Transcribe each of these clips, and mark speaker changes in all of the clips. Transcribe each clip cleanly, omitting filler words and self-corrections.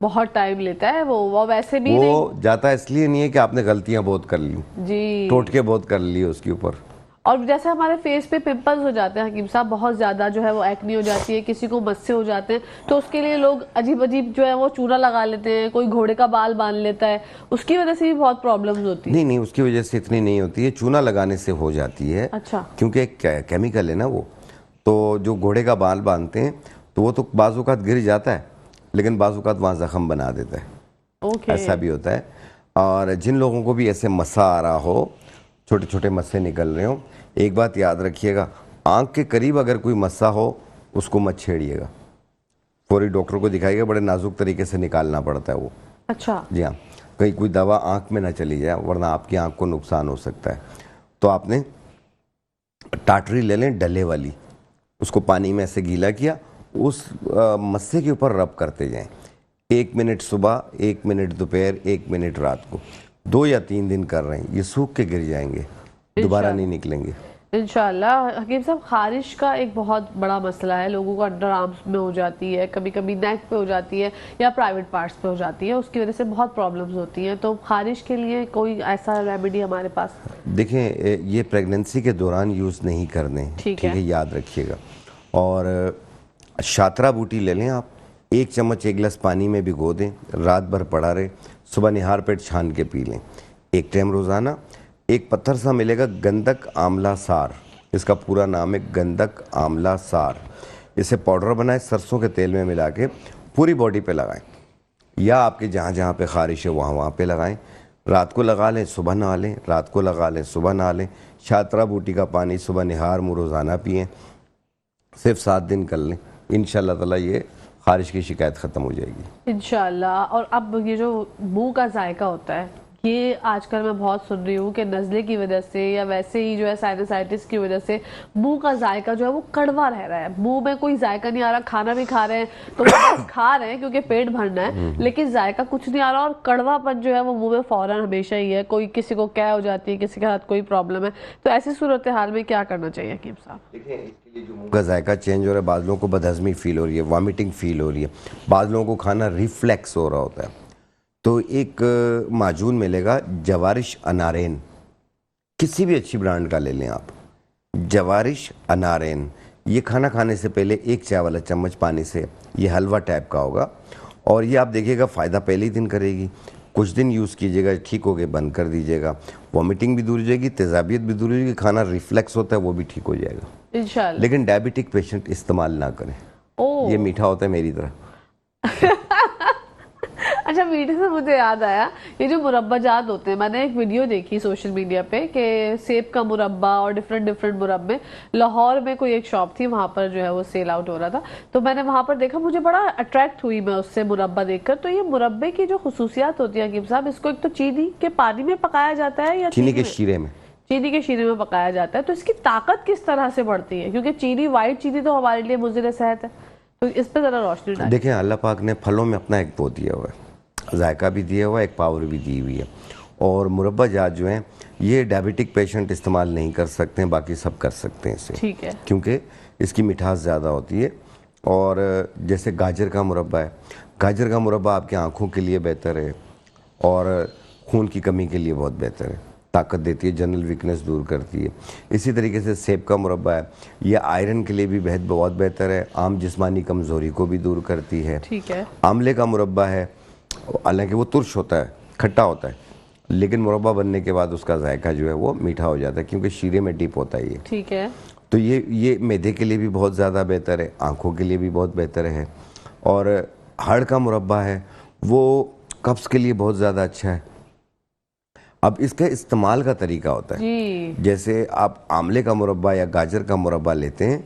Speaker 1: بہت ٹائم لیتا ہے وہ ویسے بھی نہیں
Speaker 2: وہ جاتا اس لیے نہیں ہے کہ آپ نے غلطیاں بہت کر لی،
Speaker 1: جی.
Speaker 2: ٹوٹکے بہت کر لی اس کے اوپر.
Speaker 1: اور جیسے ہمارے فیس پہ پمپلز ہو جاتے ہیں حکیم صاحب، بہت زیادہ جو ہے وہ ایکنی ہو جاتی ہے، کسی کو مسے ہو جاتے ہیں، تو اس کے لیے لوگ عجیب عجیب جو ہے وہ چورا لگا لیتے ہیں، کوئی گھوڑے کا بال باندھ لیتا ہے، اس کی وجہ سے بھی بہت پرابلمز ہوتی ہیں.
Speaker 2: نہیں اس کی وجہ سے اتنی نہیں ہوتی ہے، چونا لگانے سے ہو جاتی ہے.
Speaker 1: اچھا.
Speaker 2: کیونکہ ایک کیمیکل ہے نا وہ، تو جو گھوڑے کا بال باندھتے ہیں تو وہ تو بعض اوقات گر جاتا ہے لیکن بعض اوقات وہاں زخم بنا دیتا ہے. ایسا بھی ہوتا ہے. اور جن لوگوں کو بھی ایسے مسا آ رہا ہو، چھوٹے چھوٹے مسے نکل رہے ہوں، ایک بات یاد رکھیے گا، آنکھ کے قریب اگر کوئی مسا ہو اس کو مت چھیڑیے گا، فوری ڈاکٹر کو دکھائیے گا، بڑے نازک طریقے سے نکالنا پڑتا ہے وہ.
Speaker 1: اچھا.
Speaker 2: جی ہاں، کہیں کوئی دوا آنکھ میں نہ چلی جائے ورنہ آپ کی آنکھ کو نقصان ہو سکتا ہے. تو آپ نے ٹاٹری لے لیں ڈلے والی، اس کو پانی میں ایسے گیلا کیا، اس مسے کے اوپر رب کرتے جائیں، 1 منٹ صبح، 1 منٹ دوپہر، 1 منٹ رات کو، 2 یا 3 دن کر رہے ہیں، یہ سوکھ کے گر جائیں گے، دوبارہ نہیں نکلیں گے
Speaker 1: انشاءاللہ. حکیم صاحب، خارش کا ایک بہت بڑا مسئلہ ہے، لوگوں کو انڈر آرمز میں ہو جاتی ہے، کبھی کبھی نیک پہ ہو جاتی ہے یا پرائیویٹ پارٹس پہ ہو جاتی ہے، اس کی وجہ سے بہت پرابلمز ہوتی ہیں. تو خارش کے لیے کوئی ایسا ریمیڈی ہمارے پاس؟
Speaker 2: دیکھیں یہ پریگننسی کے دوران یوز نہیں کرنے، ٹھیک ہے، یاد رکھیے گا. اور شاطرہ بوٹی لے لیں آپ، 1 چمچ 1 گلاس پانی میں بھگو دیں، رات بھر پڑا رہے، صبح نہار پیٹ چھان کے پی لیں 1 ٹائم روزانہ. ایک پتھر سا ملے گا گندک آملہ سار، اس کا پورا نام ہے گندک آملہ سار. اسے پاؤڈر بنائیں، سرسوں کے تیل میں ملا کے پوری باڈی پہ لگائیں، یا آپ کے جہاں جہاں پہ خارش ہے وہاں پہ لگائیں. رات کو لگا لیں، صبح نہا لیں، رات کو لگا لیں، صبح نہا لیں. شاطرہ بوٹی کا پانی صبح نہار منہ روزانہ پئیں، صرف 7 دن کر لیں، انشاءاللہ تعالیٰ یہ خارش کی شکایت ختم ہو جائے گی
Speaker 1: انشاءاللہ. اور اب یہ جو منہ کا ذائقہ ہوتا ہے، یہ آج کل میں بہت سن رہی ہوں کہ نزلے کی وجہ سے یا ویسے ہی جو ہے سائنسائٹس کی وجہ سے منہ کا ذائقہ جو ہے وہ کڑوا رہ رہا ہے، منہ میں کوئی ذائقہ نہیں آ رہا. کھانا بھی کھا رہے ہیں تو بس کھا رہے ہیں کیونکہ پیٹ بھرنا ہے، لیکن ذائقہ کچھ نہیں آ رہا، اور کڑوا پن جو ہے وہ منہ میں فوراً ہمیشہ ہی ہے. کوئی کسی کو کیا ہو جاتی ہے، کسی کے ہاتھ کوئی پرابلم ہے، تو ایسی صورتحال میں کیا کرنا چاہیے حکیم صاحب؟
Speaker 2: دیکھیں اس کے لیے جو منہ کا ذائقہ چینج ہو رہا ہے، بعض لوگوں کو بدہضمی فیل ہو رہی ہے، وامٹنگ فیل ہو رہی ہے، بعض لوگوں کو کھانا ریفلیکس ہو رہا ہوتا ہے، تو ایک معجون ملے گا جوارش انارین، کسی بھی اچھی برانڈ کا لے لیں آپ، جوارش انارین. یہ کھانا کھانے سے پہلے 1 چائے والا چمچ پانی سے، یہ حلوہ ٹائپ کا ہوگا، اور یہ آپ دیکھیے گا فائدہ پہلے ہی دن کرے گی. کچھ دن یوز کیجئے گا، ٹھیک ہو گئے بند کر دیجئے گا، وامٹنگ بھی دور ہو جائے گی، تیزابیت بھی دور ہو جائے گی، کھانا ریفلیکس ہوتا ہے وہ بھی ٹھیک ہو جائے گا
Speaker 1: انشاءاللہ.
Speaker 2: لیکن ڈائبیٹک پیشنٹ استعمال نہ کریں، یہ میٹھا ہوتا ہے میری طرح.
Speaker 1: اچھا، میٹھے سے مجھے یاد آیا، یہ جو مربع جات ہوتے ہیں، میں نے ایک ویڈیو دیکھی سوشل میڈیا پہ کہ سیب کا مربع اور ڈفرنٹ مربع، لاہور میں کوئی ایک شاپ تھی، وہاں پر جو ہے وہ سیل آؤٹ ہو رہا تھا، تو میں نے وہاں پر دیکھا، مجھے بڑا اٹریکٹ ہوئی میں اس سے مربع دیکھ کر. تو یہ مربع کی جو خصوصیات ہوتی ہیں حکیم صاحب، اس کو ایک تو چینی کے پانی میں پکایا جاتا ہے یا
Speaker 2: چینی کے شیرے میں،
Speaker 1: چینی کے شیرے میں پکایا جاتا ہے، تو اس کی طاقت کس طرح سے بڑھتی ہے؟ کیونکہ چینی، وائٹ چینی تو ہمارے لیے مضر صحت ہے، تو اس پہ ذرا روشنی ڈالیں.
Speaker 2: دیکھیں اللہ پاک نے پھلوں میں اپنا ایک وہ دیا ہوا ہے، ذائقہ بھی دیا ہوا ہے، ایک پاور بھی دی ہوئی ہے. اور مربع جات جو ہیں یہ ڈائبیٹک پیشنٹ استعمال نہیں کر سکتے ہیں، باقی سب کر سکتے ہیں اسے،
Speaker 1: ٹھیک ہے،
Speaker 2: کیونکہ اس کی مٹھاس زیادہ ہوتی ہے. اور جیسے گاجر کا مربع ہے، گاجر کا مربع آپ کی آنکھوں کے لیے بہتر ہے اور خون کی کمی کے لیے بہت بہتر ہے، طاقت دیتی ہے، جنرل ویکنس دور کرتی ہے. اسی طریقے سے سیب کا مربع ہے، یہ آئرن کے لیے بھی بہت بہتر ہے، عام جسمانی کمزوری کو بھی دور کرتی ہے.
Speaker 1: ٹھیک ہے.
Speaker 2: آملے کا مربع ہے، حالانکہ وہ ترش ہوتا ہے، کھٹا ہوتا ہے، لیکن مربع بننے کے بعد اس کا ذائقہ جو ہے وہ میٹھا ہو جاتا ہے کیونکہ شیرے میں ڈیپ ہوتا ہے یہ.
Speaker 1: ٹھیک ہے.
Speaker 2: تو یہ معدے کے لیے بھی بہت زیادہ بہتر ہے، آنکھوں کے لیے بھی بہت بہتر ہے. اور ہڑ کا مربع ہے، وہ قبض کے لیے بہت زیادہ اچھا ہے. اب اس کا استعمال کا طریقہ ہوتا ہے، جیسے آپ آملے کا مربع یا گاجر کا مربع لیتے ہیں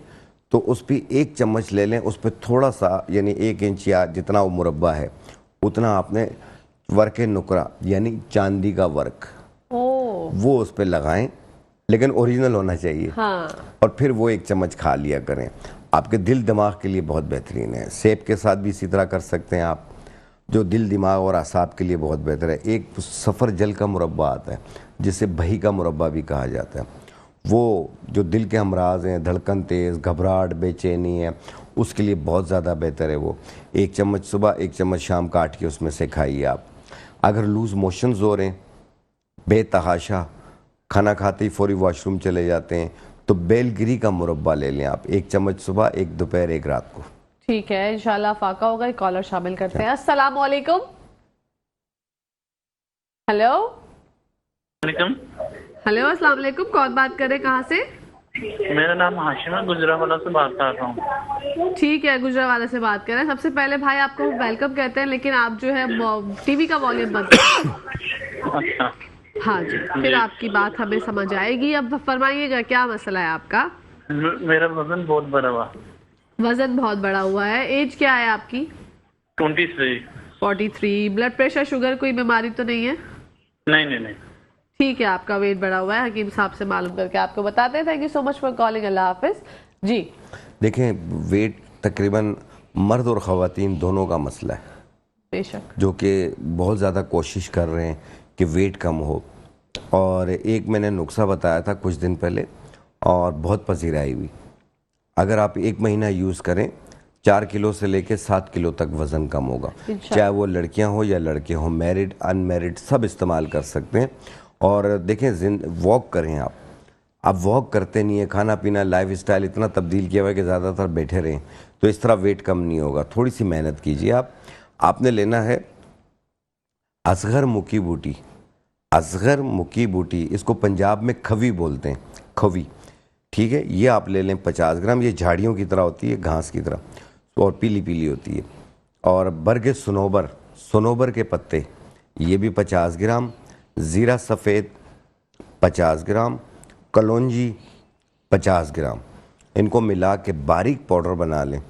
Speaker 2: تو اس پہ 1 چمچ لے لیں، اس پہ تھوڑا سا یعنی 1 انچ یا جتنا وہ مربع ہے اتنا آپ نے ورق نقرہ یعنی چاندی کا ورق وہ اس پہ لگائیں، لیکن اوریجنل ہونا چاہیے، اور پھر وہ 1 چمچ کھا لیا کریں. آپ کے دل دماغ کے لیے بہت بہترین ہے. سیب کے ساتھ بھی اسی طرح کر سکتے ہیں آپ، جو دل دماغ اور اعصاب کے لیے بہت بہتر ہے. ایک سفر جل کا مربع آتا ہے جسے بہی کا مربع بھی کہا جاتا ہے، وہ جو دل کے امراض ہیں، دھڑکن تیز، گھبراہٹ، بے چینی ہے، اس کے لیے بہت زیادہ بہتر ہے وہ. 1 چمچ صبح 1 چمچ شام کاٹ کے اس میں سے کھائیے آپ. اگر لوز موشنز ہو رہے ہیں بے تحاشا کھانا کھاتے ہی فوری واش روم چلے جاتے ہیں تو بیل گری کا مربع لے لیں آپ. 1 چمچ صبح 1 دوپہر 1 رات کو.
Speaker 1: ٹھیک ہے انشاءاللہ فاقہ ہوگا. ایک کالر شامل کرتے ہیں. السلام علیکم. ہیلو ہیلو السلام علیکم. کون بات کر رہے ہیں کہاں سے؟
Speaker 3: میرا نام ہاشم ہے, گجرانوالہ سے بات کر رہا ہوں.
Speaker 1: ٹھیک ہے گجرانوالہ سے بات کر رہے ہیں. سب سے پہلے بھائی آپ کو ویلکم کہتے ہیں, لیکن آپ جو ہے ٹی وی کا والیوم بند کریں.
Speaker 3: اچھا
Speaker 1: ہاں جی, پھر آپ کی بات ہمیں سمجھ آئے گی. اب فرمائیے گا کیا مسئلہ ہے آپ کا؟
Speaker 3: میرا وزن بہت بڑا ہوا.
Speaker 1: وزن بہت بڑا ہوا ہے. ایج کیا ہے آپ کی؟
Speaker 3: 23.
Speaker 1: 43. بلڈ پریشر شوگر کوئی بیماری تو نہیں ہے؟
Speaker 3: نہیں.
Speaker 1: ٹھیک ہے, آپ کا ویٹ بڑا ہوا ہے. حکیم صاحب سے معلوم کر کے آپ کو بتاتے ہیں. Thank you so much for calling. اللہ حافظ. جی
Speaker 2: دیکھیں ویٹ تقریباً مرد اور خواتین دونوں کا مسئلہ ہے,
Speaker 1: بے شک.
Speaker 2: جو کہ بہت زیادہ کوشش کر رہے ہیں کہ ویٹ کم ہو. اور ایک میں نے نسخہ بتایا تھا کچھ دن پہلے اور بہت پذیرائی ہوئی. اگر آپ 1 مہینہ یوز کریں 4 کلو سے لے کے 7 کلو تک وزن کم ہوگا. چاہے وہ لڑکیاں ہوں یا لڑکے ہوں, میرڈ ان میرڈ سب استعمال کر سکتے ہیں. اور دیکھیں واک کریں آپ واک کرتے نہیں ہیں. کھانا پینا لائف اسٹائل اتنا تبدیل کیا ہوا ہے کہ زیادہ تر بیٹھے رہیں, تو اس طرح ویٹ کم نہیں ہوگا. تھوڑی سی محنت کیجیے. آپ نے لینا ہے اصغر مکی بوٹی. اصغر مکی بوٹی, اس کو پنجاب میں کھوی بولتے ہیں, کھوی. ٹھیک ہے, یہ آپ لے لیں 50 گرام. یہ جھاڑیوں کی طرح ہوتی ہے, گھاس کی طرح, اور پیلی پیلی ہوتی ہے. اور برگ سنوبر کے پتے یہ بھی 50 گرام. زیرہ سفید 50 گرام. کلونجی 50 گرام. ان کو ملا کے باریک پاؤڈر بنا لیں.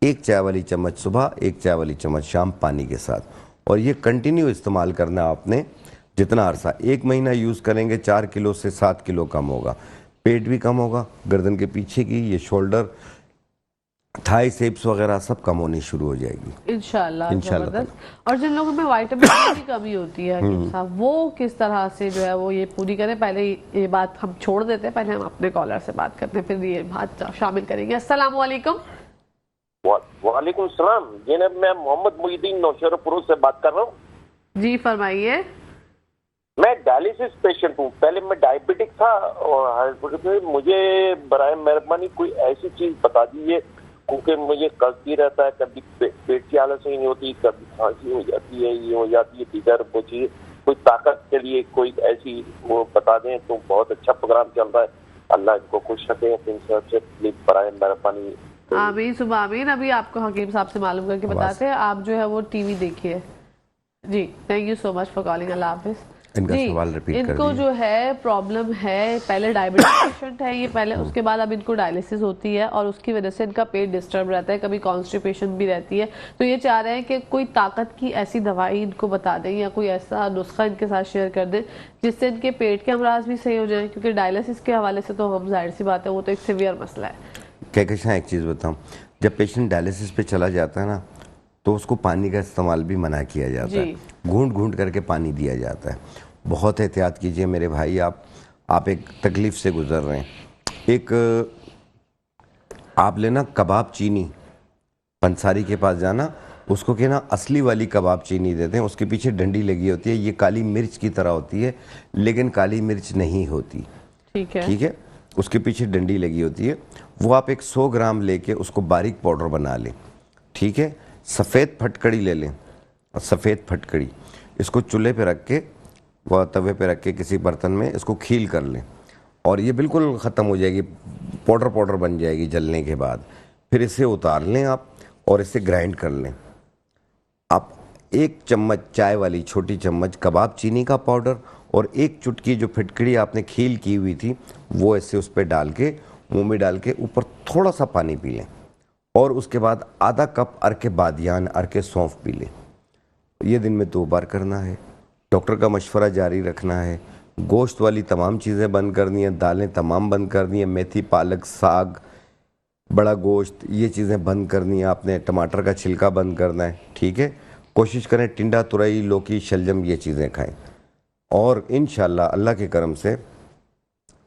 Speaker 2: 1 چائے والی چمچ صبح 1 چائے والی چمچ شام پانی کے ساتھ. اور یہ کنٹینیو استعمال کرنا آپ نے جتنا عرصہ. 1 مہینہ یوز کریں گے 4 کلو سے 7 کلو کم ہوگا. پیٹ بھی کم ہوگا. گردن کے پیچھے کی یہ شولڈر تھائی سیپس وغیرہ سب کم ہونی شروع ہو جائے گی
Speaker 1: انشاءاللہ. زبردست. اور جن لوگوں میں وائٹامن ڈی کی کمی ہوتی ہے حکیم صاحب, وہ کس طرح سے جو ہے وہ یہ پوری کریں؟ پہلے یہ بات ہم چھوڑ دیتے ہیں, پہلے ہم اپنے کالر سے بات کرتے ہیں, پھر یہ بات شامل کریں گے. السلام علیکم.
Speaker 4: وعلیکم السلام. جناب میں محمد محی الدین نوشہرہ پور سے بات کر رہا ہوں.
Speaker 1: جی فرمائیے.
Speaker 4: میں ڈائلیسس پیشنٹ ہوں. پہلے میں ڈائبٹک تھا اور مجھے برائے مہربانی کوئی ایسی چیز بتا دیجیے, کیونکہ مجھے قبضی رہتا ہے, کبھی پیٹ کی حالت صحیح نہیں ہوتی, کبھی کھانسی ہو جاتی ہے, یہ ہو جاتی ہے, دیگر وہ چیز. کوئی طاقت کے لیے کوئی ایسی وہ بتا دیں تو بہت اچھا پروگرام چل رہا ہے. اللہ ان کو خوش رکھے. ان سے پلیز برائے مہربانی.
Speaker 1: آمین صبح آمین. ابھی آپ کو حکیم صاحب سے معلوم کر کے بتاتے ہیں. آپ جو ہے وہ ٹی وی دیکھیے. جی thank you so much for calling. اللہ حافظ.
Speaker 2: ان کا سوال ریپیٹ کر
Speaker 1: ان کو جو ہے پرابلم ہے, پہلے ڈائبٹک پیشنٹ ہے یہ پہلے, اس کے بعد اب ان کو ڈائلیسس ہوتی ہے اور اس کی وجہ سے ان کا پیٹ ڈسٹرب رہتا ہے, کبھی کانسٹیپیشن بھی رہتی ہے. تو یہ چاہ رہے ہیں کہ کوئی طاقت کی ایسی دوائی ان کو بتا دیں یا کوئی ایسا نسخہ ان کے ساتھ شیئر کر دیں جس سے ان کے پیٹ کے امراض بھی صحیح ہو جائیں, کیونکہ ڈائلیسس کے حوالے سے تو ہم ظاہر سی بات ہے وہ تو ایک سیویئر مسئلہ ہے.
Speaker 2: کہکشاں ایک چیز بتاؤں, جب پیشنٹ ڈائلیسس پہ چلا جاتا ہے نا تو اس کو پانی کا استعمال بھی منع کیا جاتا ہے. گھونٹ گھونٹ کر کے پانی دیا جاتا ہے. بہت احتیاط کیجئے میرے بھائی. آپ ایک تکلیف سے گزر رہے ہیں. ایک آپ لینا کباب چینی, پنساری کے پاس جانا, اس کو کہنا اصلی والی کباب چینی دیتے ہیں. اس کے پیچھے ڈنڈی لگی ہوتی ہے, یہ کالی مرچ کی طرح ہوتی ہے لیکن کالی مرچ نہیں ہوتی. ٹھیک ہے, اس کے پیچھے ڈنڈی لگی ہوتی ہے. وہ آپ ایک 100 گرام لے کے اس کو باریک پاؤڈر بنا لیں. ٹھیک ہے, سفید پھٹکڑی لے لیں. سفید پھٹکڑی اس کو چولہے پہ رکھ کے, وہ توے پہ رکھ کے کسی برتن میں اس کو کھیل کر لیں, اور یہ بالکل ختم ہو جائے گی, پاؤڈر بن جائے گی جلنے کے بعد. پھر اسے اتار لیں آپ اور اسے گرائنڈ کر لیں. آپ 1 چمچ چائے والی چھوٹی چمچ کباب چینی کا پاؤڈر اور 1 چٹکی جو پھٹکڑی آپ نے کھیل کی ہوئی تھی وہ ایسے اس پہ ڈال کے, منہ میں ڈال کے اوپر تھوڑا سا پانی پی لیں, اور اس کے بعد آدھا کپ ارک بادیان, ارک سونف پی لیں. یہ دن میں 2 بار کرنا ہے. ڈاکٹر کا مشورہ جاری رکھنا ہے. گوشت والی تمام چیزیں بند کرنی ہیں, دالیں تمام بند کرنی ہیں, میتھی, پالک, ساگ, بڑا گوشت, یہ چیزیں بند کرنی ہیں آپ نے. ٹماٹر کا چھلکا بند کرنا ہے. ٹھیک ہے, کوشش کریں ٹنڈا, ترئی, لوکی, شلجم یہ چیزیں کھائیں. اور انشاءاللہ اللہ کے کرم سے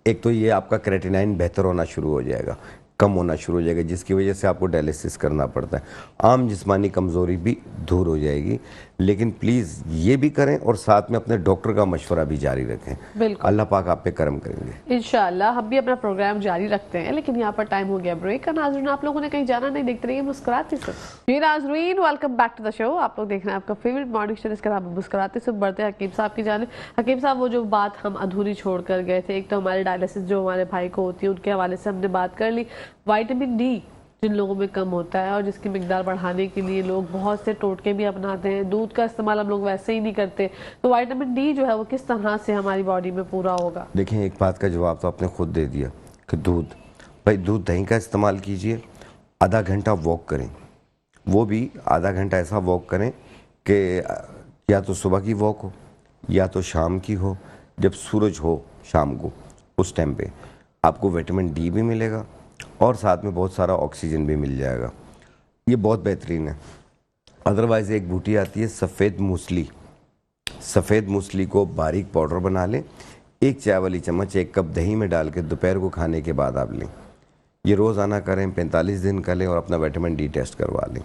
Speaker 2: ایک تو یہ آپ کا کریٹینائن بہتر ہونا شروع ہو جائے گا. کم ہونا شروع ہو جائے گا، جس کی وجہ سے آپ کو ڈائلیسس کرنا پڑتا ہے. عام جسمانی کمزوری بھی دور ہو جائے گی. لیکن پلیز یہ بھی کریں اور ساتھ میں اپنے ڈاکٹر کا مشورہ بھی جاری رکھیں.
Speaker 1: بالکل
Speaker 2: اللہ پاک آپ پہ کرم کریں گے
Speaker 1: انشاءاللہ. ہم بھی اپنا پروگرام جاری رکھتے ہیں، لیکن یہاں پر ٹائم ہو گیا بریک کا. ناظرین آپ لوگوں نے کہیں جانا نہیں، دیکھتے رہیے مسکراتے سے. جی ناظرین ویلکم بیک ٹو دا شو. آپ لوگ دیکھ رہے ہیں آپ کا فیوریٹ مارننگ شو، اس کے نام مسکراتے سے. بڑھتے ہیں حکیم صاحب کی جانب. حکیم صاحب وہ جو بات ہم ادھوری چھوڑ کر گئے تھے، ایک تو ہمارے ڈائلیسس جو ہمارے بھائی کو ہوتی ہے ان کے حوالے سے ہم نے بات کر لی. وائٹامن ڈی جن لوگوں میں کم ہوتا ہے اور جس کی مقدار بڑھانے کے لیے لوگ بہت سے ٹوٹکے بھی اپناتے ہیں. دودھ کا استعمال ہم لوگ ویسے ہی نہیں کرتے، تو وائٹامن ڈی جو ہے وہ کس طرح سے ہماری باڈی میں پورا ہوگا؟
Speaker 2: دیکھیں ایک بات کا جواب تو آپ نے خود دے دیا کہ دودھ. بھائی دودھ دہی کا استعمال کیجئے. آدھا گھنٹہ واک کریں، وہ بھی آدھا گھنٹہ ایسا واک کریں کہ یا تو صبح کی واک ہو یا تو شام کی ہو، جب سورج ہو شام کو اس ٹائم پہ آپ کو وٹامن ڈی بھی ملے گا اور ساتھ میں بہت سارا آکسیجن بھی مل جائے گا. یہ بہت بہترین ہے. ادروائز ایک بوٹی آتی ہے سفید موسلی. سفید موسلی کو باریک پاؤڈر بنا لیں، 1 چائے والی چمچ 1 کپ دہی میں ڈال کے دوپہر کو کھانے کے بعد آپ لیں. یہ روزانہ کریں، 45 دن کا لیں اور اپنا وٹامن ڈی ٹیسٹ کروا لیں.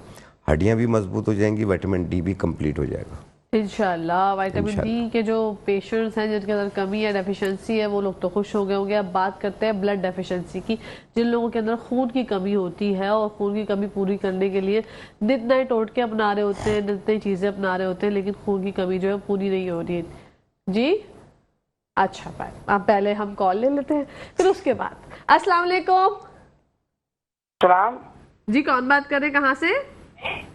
Speaker 2: ہڈیاں بھی مضبوط ہو جائیں گی، وٹامن ڈی بھی کمپلیٹ ہو جائے گا
Speaker 1: انشاءاللہ. وائٹامن ڈی کے جو پیشنٹس ہیں جن کے اندر کمی ہے، ڈیفیشنسی ہے، وہ لوگ تو خوش ہو گئے ہوں گے. اب بات کرتے ہیں بلڈ ڈیفیشنسی کی. جن لوگوں کے اندر خون کی کمی ہوتی ہے اور خون کی کمی پوری کرنے کے لیے نت نئے ٹوٹکے اپنا رہے ہوتے ہیں، نت نئی چیزیں اپنا رہے ہوتے ہیں، لیکن خون کی کمی جو ہے پوری نہیں ہو رہی ہے. جی اچھا بھائی آپ پہلے ہم کال لے لیتے ہیں پھر اس کے بعد. السلام علیکم.
Speaker 5: سلام
Speaker 1: جی کون بات کر رہے ہیں، کہاں سے؟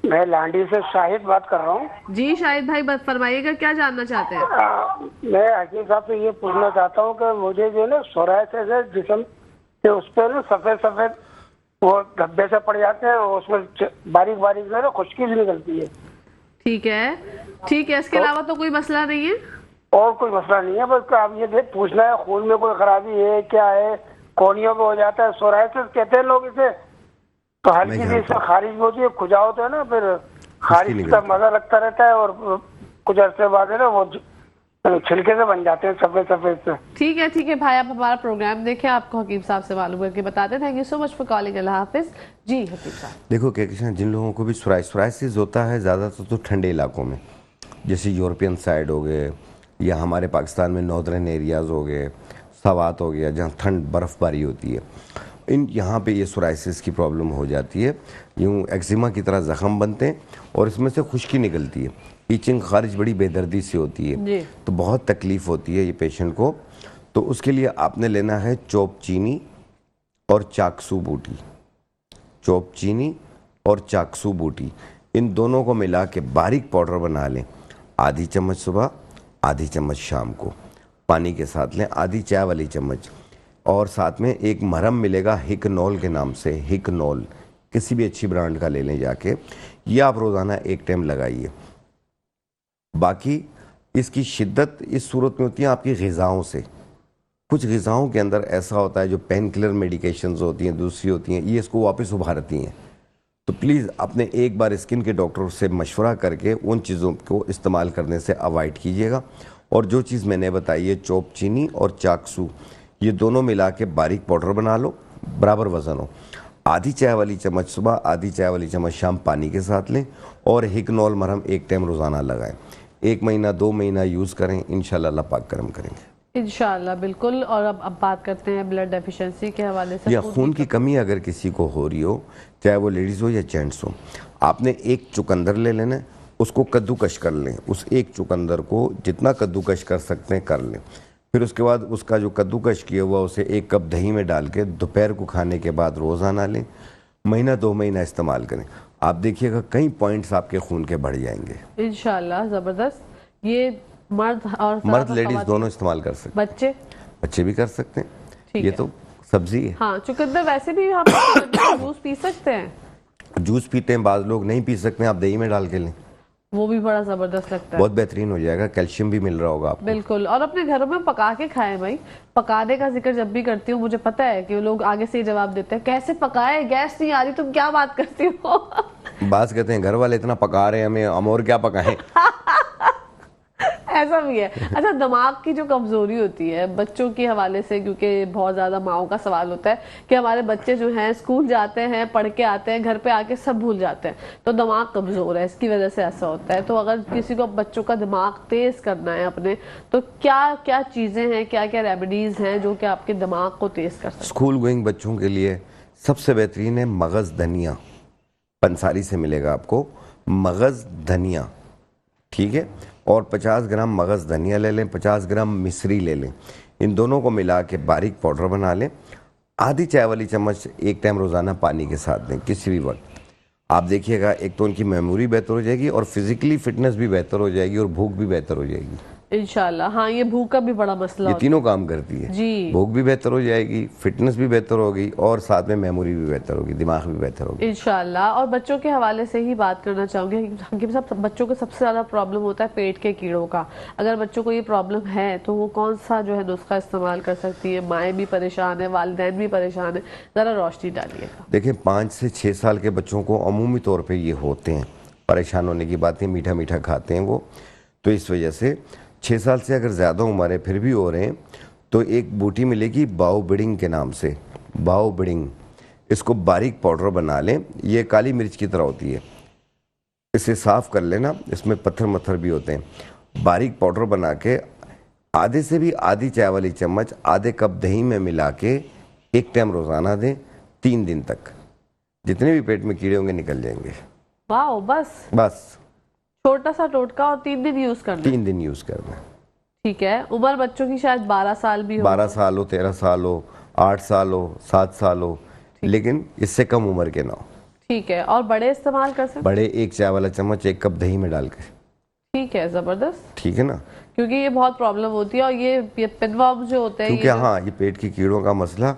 Speaker 5: میں لانڈی سے شاہد بات کر رہا ہوں.
Speaker 1: جی شاہد بھائی بات فرمائیے گا، کیا جاننا چاہتے ہیں؟
Speaker 5: میں حکیم صاحب سے یہ پوچھنا چاہتا ہوں کہ مجھے جو ہے نا سورائسس ہے جسم کے، اس پہ نا سفید سفید وہ دھبے سے پڑ جاتے ہیں اور اس میں باریک باریک جو ہے نا خشکی بھی نکلتی ہے.
Speaker 1: ٹھیک ہے ٹھیک ہے، اس کے علاوہ تو کوئی مسئلہ نہیں ہے؟
Speaker 5: اور کوئی مسئلہ نہیں ہے، بس آپ یہ پوچھنا ہے خون میں کوئی خرابی ہے کیا ہے؟ کونیوں میں ہو جاتا ہے، سورائسس کہتے ہیں لوگ اسے. تو ہلکی سی اس سے خارج بھی ہوتی ہے، کھجاؤ ہوتا ہے نا، پھر خارج کا مزہ لگتا رہتا ہے اور کچھ عرصے بعد ہے نا وہ چھلکے سے بن جاتے ہیں سفید سفید سے.
Speaker 1: ٹھیک ہے بھائی آپ ہمارا پروگرام دیکھیں، آپ کو حکیم صاحب سے معلوم کر کے بتاتے ہیں. Thank you so much for calling. اللہ حافظ. جی حکیم صاحب
Speaker 2: دیکھو کہ جن لوگوں کو بھی سورائسس ہوتا ہے زیادہ تر تو ٹھنڈے علاقوں میں، جیسے یورپین سائڈ ہو گئے یا ہمارے پاکستان میں ناردرن ایریاز ہو گئے، سوات ہو گیا جہاں ٹھنڈ برف باری ہوتی ہے، یہاں پہ یہ سورائسس کی پرابلم ہو جاتی ہے. یوں ایکزیما کی طرح زخم بنتے ہیں اور اس میں سے خشکی نکلتی ہے، ایچنگ خارج بڑی بے دردی سے ہوتی ہے، تو بہت تکلیف ہوتی ہے یہ پیشنٹ کو. تو اس کے لیے آپ نے لینا ہے چوپ چینی اور چاکسو بوٹی. چوپ چینی اور چاکسو بوٹی ان دونوں کو ملا کے باریک پاؤڈر بنا لیں. آدھی چمچ صبح، آدھی چمچ شام کو پانی کے ساتھ لیں، آدھی چائے والی چمچ. اور ساتھ میں ایک مرہم ملے گا ہکنول کے نام سے، ہکنول کسی بھی اچھی برانڈ کا لے لیں جا کے. یہ آپ روزانہ 1 ٹائم لگائیے. باقی اس کی شدت اس صورت میں ہوتی ہے آپ کی غذاؤں سے. کچھ غذاؤں کے اندر ایسا ہوتا ہے جو پین کلر میڈیکیشنز ہوتی ہیں، دوسری ہوتی ہیں، یہ اس کو واپس ابھارتی ہیں. تو پلیز اپنے ایک بار اسکن کے ڈاکٹر سے مشورہ کر کے ان چیزوں کو استعمال کرنے سے اوائڈ کیجیے گا. اور جو چیز میں نے بتائی ہے چوپ چینی اور چاکسو، یہ دونوں ملا کے باریک پاؤڈر بنا لو، برابر وزن ہو. آدھی چائے والی چمچ صبح، آدھی چائے والی چمچ شام پانی کے ساتھ لیں اور ہکنول مرہم 1 ٹائم روزانہ لگائیں. 1 مہینہ 2 مہینہ یوز کریں، انشاءاللہ اللہ پاک کرم کریں گے
Speaker 1: انشاءاللہ. بالکل. اور اب بات کرتے ہیں بلڈ ڈیفیشنسی کے حوالے سے.
Speaker 2: یا خون کی کمی اگر کسی کو ہو رہی ہو، چاہے وہ لیڈیز ہو یا جینٹس ہو، آپ نے 1 چقندر لے لینا، اس کو کدوکش کر لیں. اس 1 چقندر کو جتنا کدوکش کر سکتے ہیں کر لیں. پھر اس کے بعد اس کا جو کدوکش کیا ہوا اسے 1 کپ دہی میں ڈال کے دوپہر کو کھانے کے بعد روزانہ لیں. مہینہ 2 مہینہ استعمال کریں. آپ دیکھیے گا کئی پوائنٹس آپ کے خون کے بڑھ جائیں گے
Speaker 1: انشاءاللہ. زبردست. یہ مرد
Speaker 2: لیڈیز دونوں استعمال کر سکتے ہیں، بچے بھی کر سکتے ہیں. یہ تو سبزی ہے.
Speaker 1: ہاں چقندر ویسے بھی آپ جوس پی سکتے ہیں.
Speaker 2: جوس پیتے ہیں بعض لوگ، نہیں پی سکتے ہیں آپ دہی میں ڈال کے لیں،
Speaker 1: وہ بھی بڑا زبردست لگتا ہے،
Speaker 2: بہت بہترین ہو جائے گا. کیلشیم بھی مل رہا ہوگا آپ کو.
Speaker 1: بالکل. اور اپنے گھروں میں پکا کے کھائیں بھائی. پکانے کا ذکر جب بھی کرتی ہوں مجھے پتا ہے کہ لوگ آگے سے ہی جواب دیتے ہیں کیسے پکائے، گیس نہیں آ رہی، تم کیا بات کرتی ہو.
Speaker 2: بعض کہتے ہیں گھر والے اتنا پکا رہے ہیں ہمیں، ہم اور کیا پکائیں.
Speaker 1: ایسا بھی ہے. اچھا دماغ کی جو کمزوری ہوتی ہے بچوں کے حوالے سے, کیونکہ بہت زیادہ ماؤں کا سوال ہوتا ہے کہ ہمارے بچے جو ہیں اسکول جاتے ہیں, پڑھ کے آتے ہیں, گھر پہ آ کے سب بھول جاتے ہیں, تو دماغ کمزور ہے, اس کی وجہ سے ایسا ہوتا ہے. تو اگر کسی کو بچوں کا دماغ تیز کرنا ہے اپنے, تو کیا کیا چیزیں ہیں, کیا کیا ریمیڈیز ہیں جو کہ آپ کے دماغ کو تیز کر سکتے ہیں؟
Speaker 2: اسکول گوئنگ بچوں کے لیے سب سے بہترین ہے مغز دھنیا. پنساری سے ملے گا آپ کو مغز دھنیا, ٹھیک ہے, اور 50 گرام مغز دھنیا لے لیں, 50 گرام مصری لے لیں. ان دونوں کو ملا کے باریک پاؤڈر بنا لیں. آدھی چائے والی چمچ ایک ٹائم روزانہ پانی کے ساتھ دیں کسی بھی وقت. آپ دیکھیے گا ایک تو ان کی میموری بہتر ہو جائے گی اور فزیکلی فٹنس بھی بہتر ہو جائے گی اور بھوک بھی بہتر ہو جائے گی.
Speaker 1: انشاءاللہ. ہاں یہ بھوک کا بھی بڑا مسئلہ
Speaker 2: یہ
Speaker 1: ہوتا
Speaker 2: تینوں کام کرتی ہے.
Speaker 1: جی.
Speaker 2: بھوک بھی بہتر ہو جائے گی, فٹنس بھی بہتر ہوگی اور ساتھ میں میموری بھی بہتر ہوگی, دماغ بھی بہتر ہوگی
Speaker 1: انشاءاللہ. اور بچوں کے حوالے سے ہی بات کرنا چاہوں گی کہ بچوں کو سب سے زیادہ پرابلم ہوتا ہے پیٹ کے کیڑوں کا. اگر بچوں کو یہ پرابلم ہے تو وہ کون سا جو ہے نسخہ استعمال کر سکتی ہے؟ مائیں بھی پریشان ہیں, والدین بھی پریشان ہیں, ذرا روشنی ڈالیے گا.
Speaker 2: دیکھیں 5 سے 6 سال کے بچوں کو عمومی طور پہ یہ ہوتے ہیں, پریشان ہونے کی باتیں, میٹھا میٹھا کھاتے ہیں وہ, تو اس وجہ سے 6 سال سے اگر زیادہ عمر ہے پھر بھی ہو رہے ہیں تو ایک بوٹی ملے گی باؤ بڈنگ کے نام سے, باؤ بڈنگ. اس کو باریک پاؤڈر بنا لیں, یہ کالی مرچ کی طرح ہوتی ہے, اسے صاف کر لینا, اس میں پتھر متھر بھی ہوتے ہیں. باریک پاؤڈر بنا کے آدھے سے بھی آدھی چائے والی چمچ آدھے کپ دہی میں ملا کے ایک ٹائم روزانہ دیں 3 دن تک. جتنے بھی پیٹ میں کیڑے ہوں گے نکل جائیں گے.
Speaker 1: واو, بس چھوٹا سا ٹوٹکا, اور 3 دن یوز کرنا.
Speaker 2: 3 دن یوز کرنا.
Speaker 1: ٹھیک ہے. عمر بچوں کی شاید 12 سال بھی ہو,
Speaker 2: 12 سال ہو, 13 سال ہو, 8 سال ہو, 7 سال ہو, لیکن اس سے کم عمر کے نہ ہو.
Speaker 1: ٹھیک ہے. اور بڑے استعمال کر سکتے؟
Speaker 2: بڑے ایک چائے والا چمچ ایک کپ دہی میں ڈال کے.
Speaker 1: ٹھیک ہے, زبردست.
Speaker 2: ٹھیک ہے نا,
Speaker 1: کیونکہ یہ بہت پرابلم ہوتی ہے, اور یہ پن وارم جو ہوتے ہیں,
Speaker 2: کیونکہ ہاں یہ پیٹ کی کیڑوں کا مسئلہ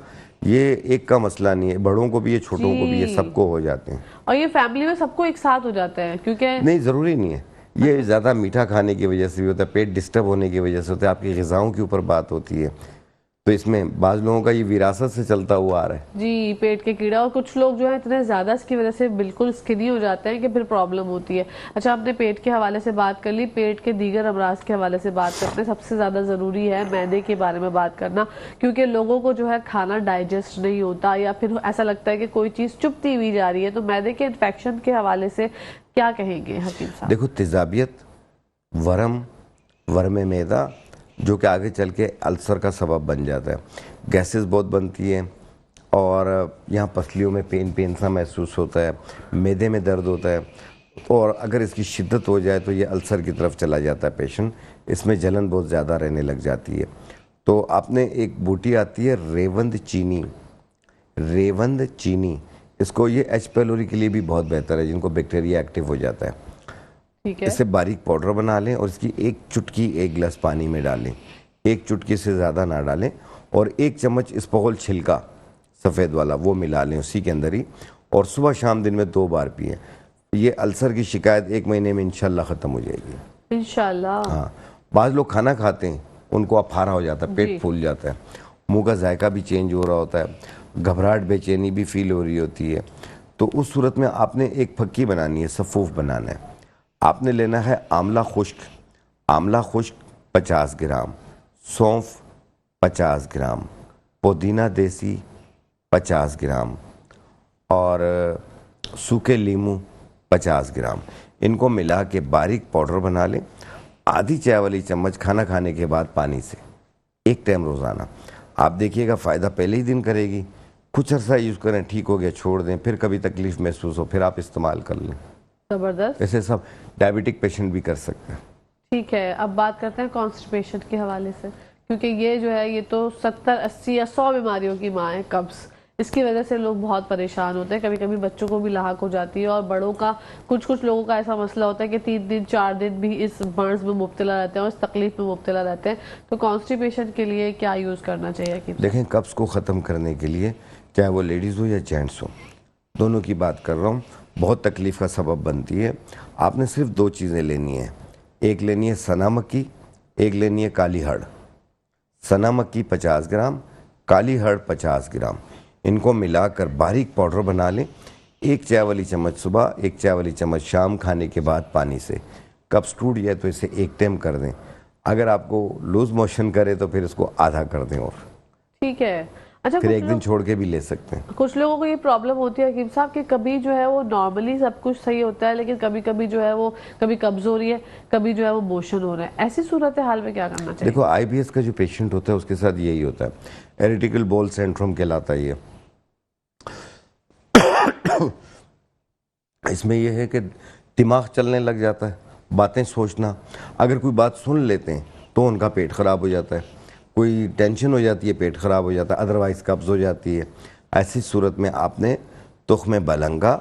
Speaker 2: یہ ایک کا مسئلہ نہیں ہے, بڑوں کو بھی ہے, چھوٹوں کو بھی ہے, سب کو ہو جاتے ہیں.
Speaker 1: اور یہ فیملی میں سب کو ایک ساتھ ہو جاتا ہے, کیونکہ
Speaker 2: نہیں ضروری نہیں ہے. یہ زیادہ میٹھا کھانے کی وجہ سے بھی ہوتا ہے, پیٹ ڈسٹرب ہونے کی وجہ سے ہوتا ہے, آپ کی غذاؤں کے اوپر بات ہوتی ہے. تو اس میں بعض لوگوں کا یہ وراثت سے چلتا ہوا آ رہا ہے.
Speaker 1: جی پیٹ کے کیڑا, اور کچھ لوگ جو ہے اتنے زیادہ اس کی وجہ سے بالکل اسکنی ہو جاتے ہیں کہ پھر پرابلم ہوتی ہے. اچھا, آپ نے پیٹ کے حوالے سے بات کر لی, پیٹ کے دیگر امراض کے حوالے سے بات کرتے ہیں. سب سے زیادہ ضروری ہے معدے کے بارے میں بات کرنا, کیونکہ لوگوں کو جو ہے کھانا ڈائجسٹ نہیں ہوتا, یا پھر ایسا لگتا ہے کہ کوئی چیز چپتی ہوئی جا رہی ہے. تو معدے کے انفیکشن کے حوالے سے کیا کہیں گے حکیم صاحب؟
Speaker 2: دیکھو تیزابیت, ورم معدہ, جو کہ آگے چل کے السر کا سبب بن جاتا ہے. گیسز بہت بنتی ہیں, اور یہاں پسلیوں میں پین سا محسوس ہوتا ہے, معدے میں درد ہوتا ہے, اور اگر اس کی شدت ہو جائے تو یہ السر کی طرف چلا جاتا ہے پیشنٹ. اس میں جلن بہت زیادہ رہنے لگ جاتی ہے. تو آپ نے ایک بوٹی آتی ہے ریوند چینی, اس کو یہ ایچ پیلوری کے لیے بھی بہت بہتر ہے, جن کو بیکٹیریا ایکٹیو ہو جاتا ہے. اسے باریک پاؤڈر بنا لیں اور اس کی ایک چٹکی 1 گلاس پانی میں ڈالیں, 1 چٹکی سے زیادہ نہ ڈالیں, اور 1 چمچ اسپغول چھلکا سفید والا وہ ملا لیں اسی کے اندر ہی, اور صبح شام دن میں 2 بار پئیں. یہ السر کی شکایت 1 مہینے میں انشاءاللہ ختم ہو جائے گی
Speaker 1: انشاءاللہ.
Speaker 2: ہاں, بعض لوگ کھانا کھاتے ہیں ان کو افارا ہو جاتا ہے, پیٹ پھول جاتا ہے, منہ کا ذائقہ بھی چینج ہو رہا ہوتا ہے, گھبراہٹ بے چینی بھی فیل ہو رہی ہوتی ہے. تو اس صورت میں آپ نے ایک پھکی بنانی ہے, سفوف بنانا ہے. آپ نے لینا ہے آملہ خشک 50 گرام, سونف 50 گرام, پودینہ دیسی 50 گرام, اور سوکھے لیموں 50 گرام. ان کو ملا کے باریک پاؤڈر بنا لیں, آدھی چائے والی چمچ کھانا کھانے کے بعد پانی سے 1 ٹائم روزانہ. آپ دیکھیے گا فائدہ پہلے ہی دن کرے گی. کچھ عرصہ یوز کریں, ٹھیک ہو گیا چھوڑ دیں, پھر کبھی تکلیف محسوس ہو پھر آپ استعمال کر لیں.
Speaker 1: زبردست.
Speaker 2: ایسے سب ڈائبٹک پیشنٹ بھی کر سکتے ہیں.
Speaker 1: ٹھیک ہے, اب بات کرتے ہیں کانسٹیپیشن کے حوالے سے, کیونکہ یہ جو ہے یہ تو 70 80 یا 100 بیماریوں کی ماں ہے, قبض. اس کی وجہ سے لوگ بہت پریشان ہوتے ہیں, کبھی کبھی بچوں کو بھی لاحق ہو جاتی ہے, اور بڑوں کا کچھ لوگوں کا ایسا مسئلہ ہوتا ہے کہ 3 دن 4 دن بھی اس مرض میں مبتلا رہتے ہیں اور اس تکلیف میں مبتلا رہتے ہیں. تو کانسٹیپیشن کے لیے کیا یوز کرنا چاہیے؟
Speaker 2: دیکھیں قبض کو ختم کرنے کے لیے چاہے وہ لیڈیز ہو یا جینٹس ہو, دونوں کی بات کر رہا ہوں, بہت تکلیف کا سبب بنتی ہے. آپ نے صرف 2 چیزیں لینی ہیں, ایک لینی ہے سنا مکی, ایک لینی ہے کالی ہڑ. سنا مکی 50 گرام, کالی ہڑ 50 گرام. ان کو ملا کر باریک پاؤڈر بنا لیں, 1 چائے والی چمچ صبح, 1 چائے والی چمچ شام, کھانے کے بعد پانی سے. قبض ٹوٹ جائے تو اسے 1 ٹائم کر دیں. اگر آپ کو لوز موشن کرے تو پھر اس کو آدھا کر دیں اور
Speaker 1: ٹھیک ہے. اچھا
Speaker 2: پھر ایک دن چھوڑ کے بھی لے سکتے ہیں.
Speaker 1: کچھ لوگوں کو یہ پرابلم ہوتی ہے حکیم صاحب کہ کبھی جو ہے وہ نارملی سب کچھ صحیح ہوتا ہے لیکن کبھی کبھی جو ہے وہ کبھی قبض ہو رہی ہے, کبھی جو ہے وہ موشن ہو رہا ہے, ایسی صورتحال میں کیا کرنا چاہیے؟
Speaker 2: دیکھو آئی بی ایس کا جو پیشنٹ ہوتا ہے اس کے ساتھ یہی ہوتا ہے, اریٹیکل بول سینڈروم کہلاتا ہے یہ. اس میں یہ ہے کہ دماغ چلنے لگ جاتا ہے, باتیں سوچنا, اگر کوئی بات سن لیتے ہیں تو ان کا پیٹ خراب ہو جاتا ہے, کوئی ٹینشن ہو جاتی ہے پیٹ خراب ہو جاتا ہے, ادروائز قبض ہو جاتی ہے. ایسی صورت میں آپ نے تخم بلنگا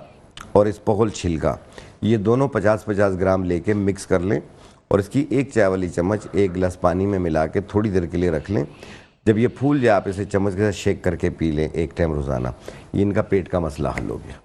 Speaker 2: اور اسپغل چھلکا یہ دونوں 50-50 گرام لے کے مکس کر لیں اور اس کی ایک چائے والی چمچ ایک گلاس پانی میں ملا کے تھوڑی دیر کے لیے رکھ لیں. جب یہ پھول جائے آپ اسے چمچ کے ساتھ شیک کر کے پی لیں ایک ٹائم روزانہ, یہ ان کا پیٹ کا مسئلہ حل ہو گیا.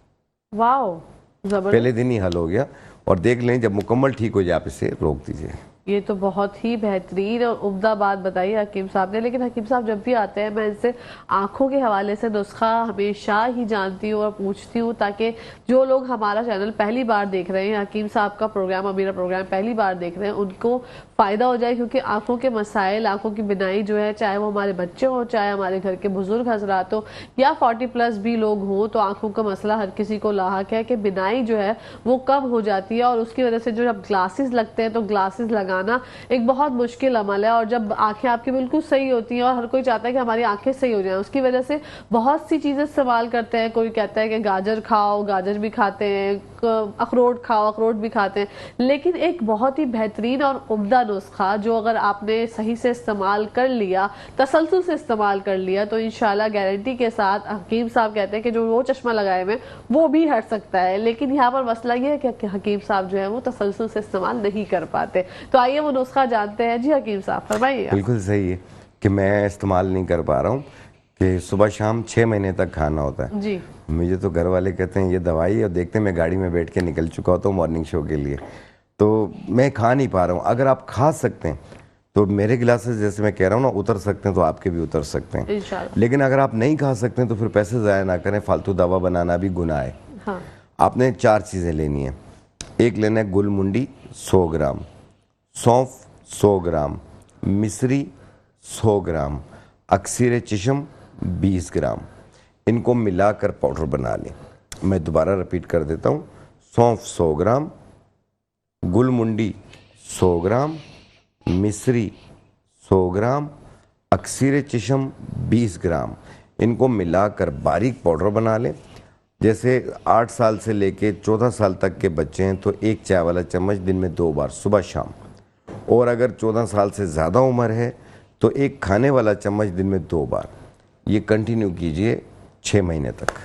Speaker 1: واو, زبردست.
Speaker 2: پہلے دن ہی حل ہو گیا, اور دیکھ لیں جب مکمل ٹھیک ہو جائے آپ اسے روک دیجئے.
Speaker 1: یہ تو بہت ہی بہترین اور عمدہ بات بتائی حکیم صاحب نے. لیکن حکیم صاحب جب بھی آتے ہیں میں ان سے آنکھوں کے حوالے سے نسخہ ہمیشہ ہی جانتی ہوں اور پوچھتی ہوں تاکہ جو لوگ ہمارا چینل پہلی بار دیکھ رہے ہیں, حکیم صاحب کا پروگرام اور میرا پروگرام پہلی بار دیکھ رہے ہیں, ان کو فائدہ ہو جائے. کیونکہ آنکھوں کے مسائل, آنکھوں کی بینائی جو ہے, چاہے وہ ہمارے بچے ہوں, چاہے ہمارے گھر کے بزرگ حضرات ہوں یا 40+ بھی لوگ ہوں, تو آنکھوں کا مسئلہ ہر کسی کو لاحق ہے کہ بینائی جو ہے وہ کم ہو جاتی ہے. اور اس کی وجہ سے جو جب گلاسز لگتے ہیں تو گلاسز لگانا ایک بہت مشکل عمل ہے. اور جب آنکھیں آپ کی بالکل صحیح ہوتی ہیں اور ہر کوئی چاہتا ہے کہ ہماری آنکھیں صحیح ہو جائیں, اس کی وجہ سے بہت سی چیزیں استعمال کرتے ہیں. کوئی کہتا ہے کہ گاجر کھاؤ, گاجر بھی کھاتے ہیں, اخروٹ کھاؤ, اخروٹ بھی کھاتے ہیں. لیکن ایک بہت ہی بہترین اور عمدہ نسخہ جو اگر آپ نے صحیح سے استعمال کر لیا, تسلسل سے استعمال کر لیا, تو انشاءاللہ گارنٹی کے ساتھ حکیم صاحب کہتے ہیں کہ جو وہ چشمہ لگائے ہوئے وہ بھی ہٹ سکتا ہے. لیکن یہاں پر مسئلہ یہ ہے کہ حکیم صاحب جو ہے وہ تسلسل سے استعمال نہیں کر پاتے. تو آئیے وہ نسخہ جانتے ہیں. جی حکیم صاحب فرمائیے.
Speaker 2: بالکل صحیح ہے کہ میں استعمال نہیں کر پا رہا ہوں کہ صبح شام 6 مہینے تک کھانا ہوتا ہے.
Speaker 1: جی
Speaker 2: مجھے تو گھر والے کہتے ہیں یہ دوائی ہے, اور دیکھتے ہیں میں گاڑی میں بیٹھ کے نکل چکا ہوتا ہوں مارننگ شو کے لیے, تو میں کھا نہیں پا رہا ہوں. اگر آپ کھا سکتے ہیں تو میرے گلاسز جیسے میں کہہ رہا ہوں نا اتر سکتے ہیں, تو آپ کے بھی اتر سکتے ہیں
Speaker 1: انشاءاللہ.
Speaker 2: لیکن اگر آپ نہیں کھا سکتے ہیں تو پھر پیسے ضائع نہ کریں, فالتو دوا بنانا بھی گناہ ہے.
Speaker 1: ہاں,
Speaker 2: آپ نے 4 چیزیں لینی ہیں. ایک لینا ہے گل منڈی 100 گرام, سونف 100 گرام, مصری 100 گرام, اکثیر چشم 20 گرام. ان کو ملا کر پاؤڈر بنا لیں. میں دوبارہ رپیٹ کر دیتا ہوں. سونف 100 گرام, گل منڈی 100 گرام, مصری 100 گرام, اکثیر چشم 20 گرام. ان کو ملا کر باریک پاؤڈر بنا لیں. جیسے 8 سال سے لے کے 14 سال تک کے بچے ہیں تو ایک چائے والا چمچ دن میں 2 بار صبح شام, اور اگر 14 سال سے زیادہ عمر ہے تو ایک کھانے والا چمچ دن میں 2 بار. یہ کنٹینیو کیجئے 6 مہینے تک.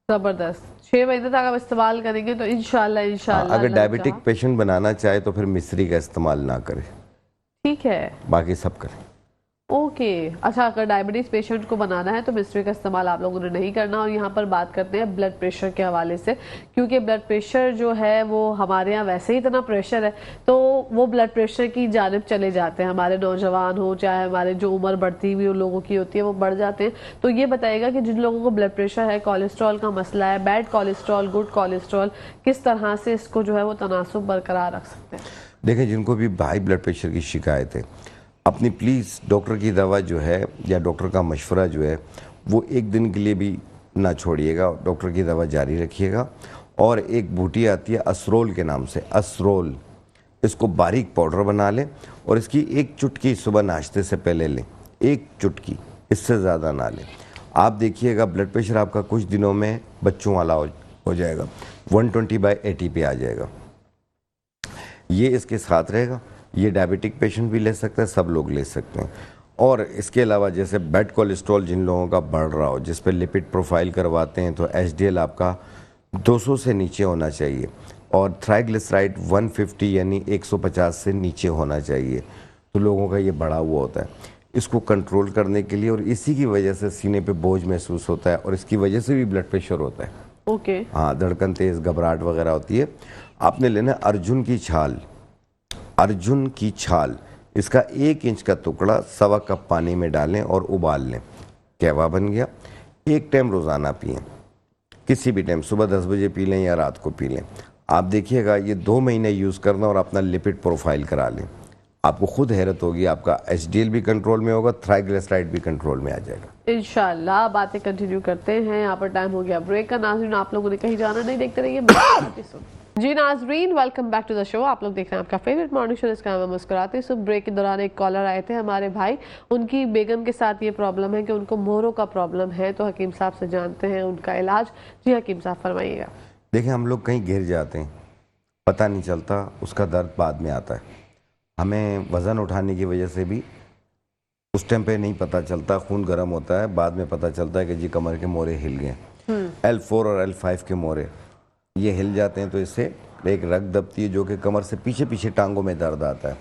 Speaker 1: زبردست. 6 مہینے تک آپ استعمال کریں گے تو انشاءاللہ
Speaker 2: اگر ڈائبٹک پیشنٹ بنانا چاہے تو پھر مصری کا استعمال نہ کرے,
Speaker 1: ٹھیک ہے,
Speaker 2: باقی سب کریں.
Speaker 1: اوکے. اچھا, اگر ڈائبٹیز پیشنٹ کو بنانا ہے تو مصری کا استعمال آپ لوگوں نے نہیں کرنا. اور یہاں پر بات کرتے ہیں بلڈ پریشر کے حوالے سے, کیونکہ بلڈ پریشر جو ہے وہ ہمارے ہاں ویسے ہی اتنا پریشر ہے تو وہ بلڈ پریشر کی جانب چلے جاتے ہیں. ہمارے نوجوان ہوں چاہے ہمارے جو عمر بڑھتی ہوئی ان لوگوں کی ہوتی ہے وہ بڑھ جاتے ہیں. تو یہ بتائے گا کہ جن لوگوں کو بلڈ پریشر ہے, کولیسٹرول کا مسئلہ ہے, بیڈ کولیسٹرول, گڈ کولیسٹرول, کس طرح سے اس کو جو ہے وہ تناسب برقرار رکھ سکتے ہیں؟
Speaker 2: دیکھیں جن کو بھی ہائی بلڈ پریشر کی شکایت ہے, اپنی پلیز ڈاکٹر کی دوا جو ہے یا ڈاکٹر کا مشورہ جو ہے وہ ایک دن کے لیے بھی نہ چھوڑیے گا, ڈاکٹر کی دوا جاری رکھیے گا. اور ایک بوٹی آتی ہے اسرول کے نام سے, اسرول, اس کو باریک پاؤڈر بنا لیں اور اس کی 1 چٹکی صبح ناشتے سے پہلے لیں. 1 چٹکی, اس سے زیادہ نہ لیں. آپ دیکھیے گا بلڈ پریشر آپ کا کچھ دنوں میں بچوں والا ہو جائے گا, 120/80 پہ آ جائے گا. یہ اس کے ساتھ رہے گا. یہ ڈائبٹک پیشنٹ بھی لے سکتے ہیں, سب لوگ لے سکتے ہیں. اور اس کے علاوہ جیسے بیڈ کولیسٹرول جن لوگوں کا بڑھ رہا ہو, جس پہ لپڈ پروفائل کرواتے ہیں, تو HDL آپ کا 200 سے نیچے ہونا چاہیے, اور تھرائیگلیسرائڈ 150 یعنی 150 سے نیچے ہونا چاہیے. تو لوگوں کا یہ بڑھا ہوا ہوتا ہے. اس کو کنٹرول کرنے کے لیے, اور اسی کی وجہ سے سینے پہ بوجھ محسوس ہوتا ہے, اور اس کی وجہ سے بھی بلڈ پریشر ہوتا ہے.
Speaker 1: اوکے.
Speaker 2: ہاں, دھڑکن تیز, گھبراہٹ وغیرہ ہوتی ہے. آپ نے لینا ارجن کی چھال, ارجن کی چھال, اس کا 1 انچ کا ٹکڑا 1.25 کپ پانی میں ڈالیں اور ابال لیں. قہوہ بن گیا. 1 ٹائم روزانہ پئیں, کسی بھی ٹائم, صبح 10 بجے پی لیں یا رات کو پی لیں. آپ دیکھیے گا یہ 2 مہینے یوز کرنا اور اپنا لپڈ پروفائل کرا لیں. آپ کو خود حیرت ہوگی، آپ کا HDL بھی کنٹرول میں ہوگا، تھرائیگلیسرائڈ بھی کنٹرول میں آ جائے گا
Speaker 1: انشاءاللہ. باتیں کنٹینیو کرتے ہیں. یہاں پر ٹائم ہو گیا بریک کا. ناظرین آپ لوگوں نے کہیں جانا نہیں، دیکھتے رہیے. جی ناظرین ویلکم بیک ٹو دا شو. آپ لوگ دیکھ رہے ہیں آپ کا فیوریٹ مارننگ شو جس کا نام ہے مسکراتے. صبح بریک کے دوران ایک کالر آئے تھے ہمارے بھائی، ان کی بیگم کے ساتھ یہ پرابلم ہے کہ ان کو مہروں کا پرابلم ہے، تو حکیم صاحب سے جانتے ہیں ان کا علاج. جی حکیم صاحب فرمائیے گا.
Speaker 2: دیکھیں ہم لوگ کہیں گر جاتے ہیں، پتہ نہیں چلتا، اس کا درد بعد میں آتا ہے. ہمیں وزن اٹھانے کی وجہ سے بھی اس ٹائم پہ نہیں پتہ چلتا، خون گرم ہوتا ہے، بعد میں پتہ چلتا ہے کہ جی کمر کے مورے ہل گئے. L4 اور L5 کے مورے یہ ہل جاتے ہیں تو اس سے ایک رگ دبتی ہے جو کہ کمر سے پیچھے پیچھے ٹانگوں میں درد آتا ہے.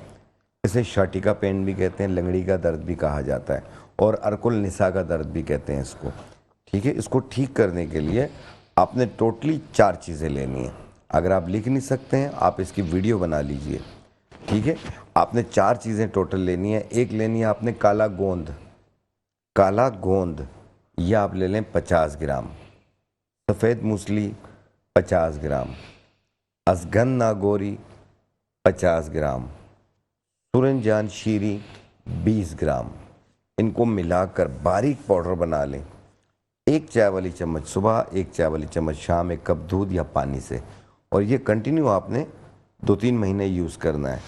Speaker 2: اسے شاٹی کا پین بھی کہتے ہیں، لنگڑی کا درد بھی کہا جاتا ہے، اور ارک النساء کا درد بھی کہتے ہیں اس کو. ٹھیک ہے، اس کو ٹھیک کرنے کے لیے آپ نے ٹوٹلی 4 چیزیں لینی ہیں. اگر آپ لکھ نہیں سکتے ہیں آپ اس کی ویڈیو بنا لیجئے. ٹھیک ہے، آپ نے 4 چیزیں ٹوٹل لینی ہیں. ایک لینی ہے آپ نے کالا گوند، یہ آپ لے لیں 50 گرام. سفید موسلی 50 گرام. ازگن ناگوری 50 گرام. سورنجان شیری 20 گرام. ان کو ملا کر باریک پاؤڈر بنا لیں. 1 چائے والی چمچ صبح، 1 چائے والی چمچ شام، 1 کپ دودھ یا پانی سے، اور یہ کنٹینیو آپ نے 2-3 مہینے یوز کرنا ہے.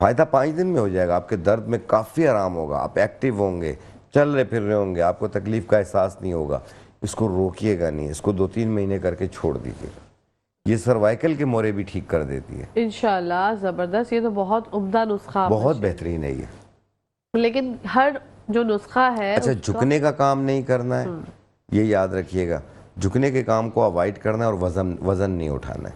Speaker 2: فائدہ 5 دن میں ہو جائے گا. آپ کے درد میں کافی آرام ہوگا، آپ ایکٹیو ہوں گے، چل رہے پھر رہے ہوں گے، آپ کو تکلیف کا احساس نہیں ہوگا. اس کو روکیے گا نہیں، اس کو 2-3 مہینے کر کے چھوڑ دیجیے. یہ سروائیکل کے مورے بھی ٹھیک کر دیتی ہے.
Speaker 1: انشاءاللہ زبردست. یہ تو بہت عمدہ نسخہ.
Speaker 2: بہت بہترین ہے یہ.
Speaker 1: لیکن ہر جو نسخہ ہے
Speaker 2: اچھا، جھکنے کا کام نہیں کرنا ہے، یہ یاد رکھیے گا. جھکنے کے کام کو اوائڈ کرنا ہے، اور وزن نہیں اٹھانا ہے.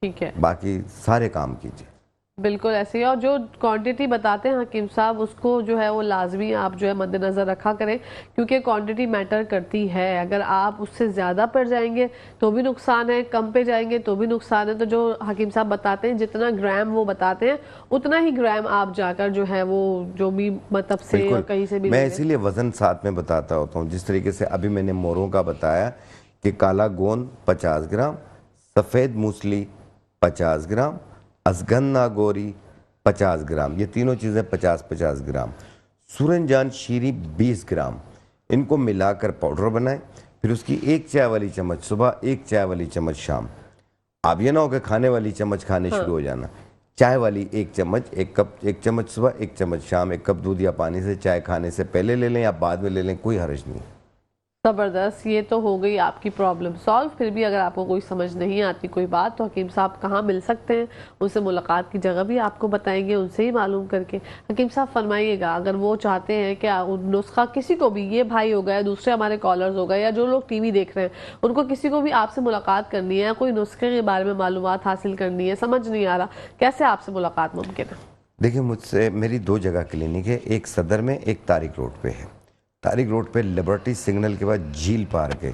Speaker 1: ٹھیک ہے،
Speaker 2: باقی سارے کام کیجیے.
Speaker 1: بالکل ایسے ہی. اور جو کوانٹٹی بتاتے ہیں حکیم صاحب، اس کو جو ہے وہ لازمی آپ جو ہے مد نظر رکھا کریں، کیونکہ کوانٹٹی میٹر کرتی ہے. اگر آپ اس سے زیادہ پر جائیں گے تو بھی نقصان ہے، کم پہ جائیں گے تو بھی نقصان ہے. تو جو حکیم صاحب بتاتے ہیں جتنا گرام وہ بتاتے ہیں اتنا ہی گرام آپ جا کر جو ہے وہ جو بھی مطلب سے اور کہیں سے بھی
Speaker 2: میں اسی لیے وزن ساتھ میں بتاتا ہوتا ہوں. جس طریقے سے ابھی میں نے موروں کا بتایا کہ کالا گوند 50 گرام، سفید موسلی 50 گرام، ازگن ناگوری 50 گرام، یہ تینوں چیزیں 50-50 گرام، سورنجان شیری 20 گرام، ان کو ملا کر پاؤڈر بنائیں. پھر اس کی 1 چائے والی چمچ صبح، 1 چائے والی چمچ شام. اب یہ نہ ہو کہ کھانے والی چمچ کھانے شروع ہو جانا. چائے والی 1 چمچ، 1 چمچ صبح، 1 چمچ شام، 1 کپ دودھ یا پانی سے. چائے کھانے سے پہلے لے لیں یا بعد میں لے لیں، کوئی حرج نہیں.
Speaker 1: زبردست. یہ تو ہو گئی آپ کی پرابلم سالو. پھر بھی اگر آپ کو کوئی سمجھ نہیں آتی کوئی بات تو حکیم صاحب کہاں مل سکتے ہیں، ان سے ملاقات کی جگہ بھی آپ کو بتائیں گے، ان سے ہی معلوم کر کے. حکیم صاحب فرمائیے گا، اگر وہ چاہتے ہیں کہ نسخہ کسی کو بھی، یہ بھائی ہو گئے، دوسرے ہمارے کالرز ہو گئے، یا جو لوگ ٹی وی دیکھ رہے ہیں، ان کو کسی کو بھی آپ سے ملاقات کرنی ہے، کوئی نسخے کے بارے میں معلومات حاصل کرنی ہے، سمجھ نہیں آ رہا، کیسے آپ سے ملاقات ممکن ہے؟
Speaker 2: دیکھیں مجھ سے میری 2 جگہ کلینک ہے، ایک صدر میں، ایک طارق روڈ پہ ہے. طارق روڈ پہ لیبرٹی سگنل کے بعد جھیل پارک ہے.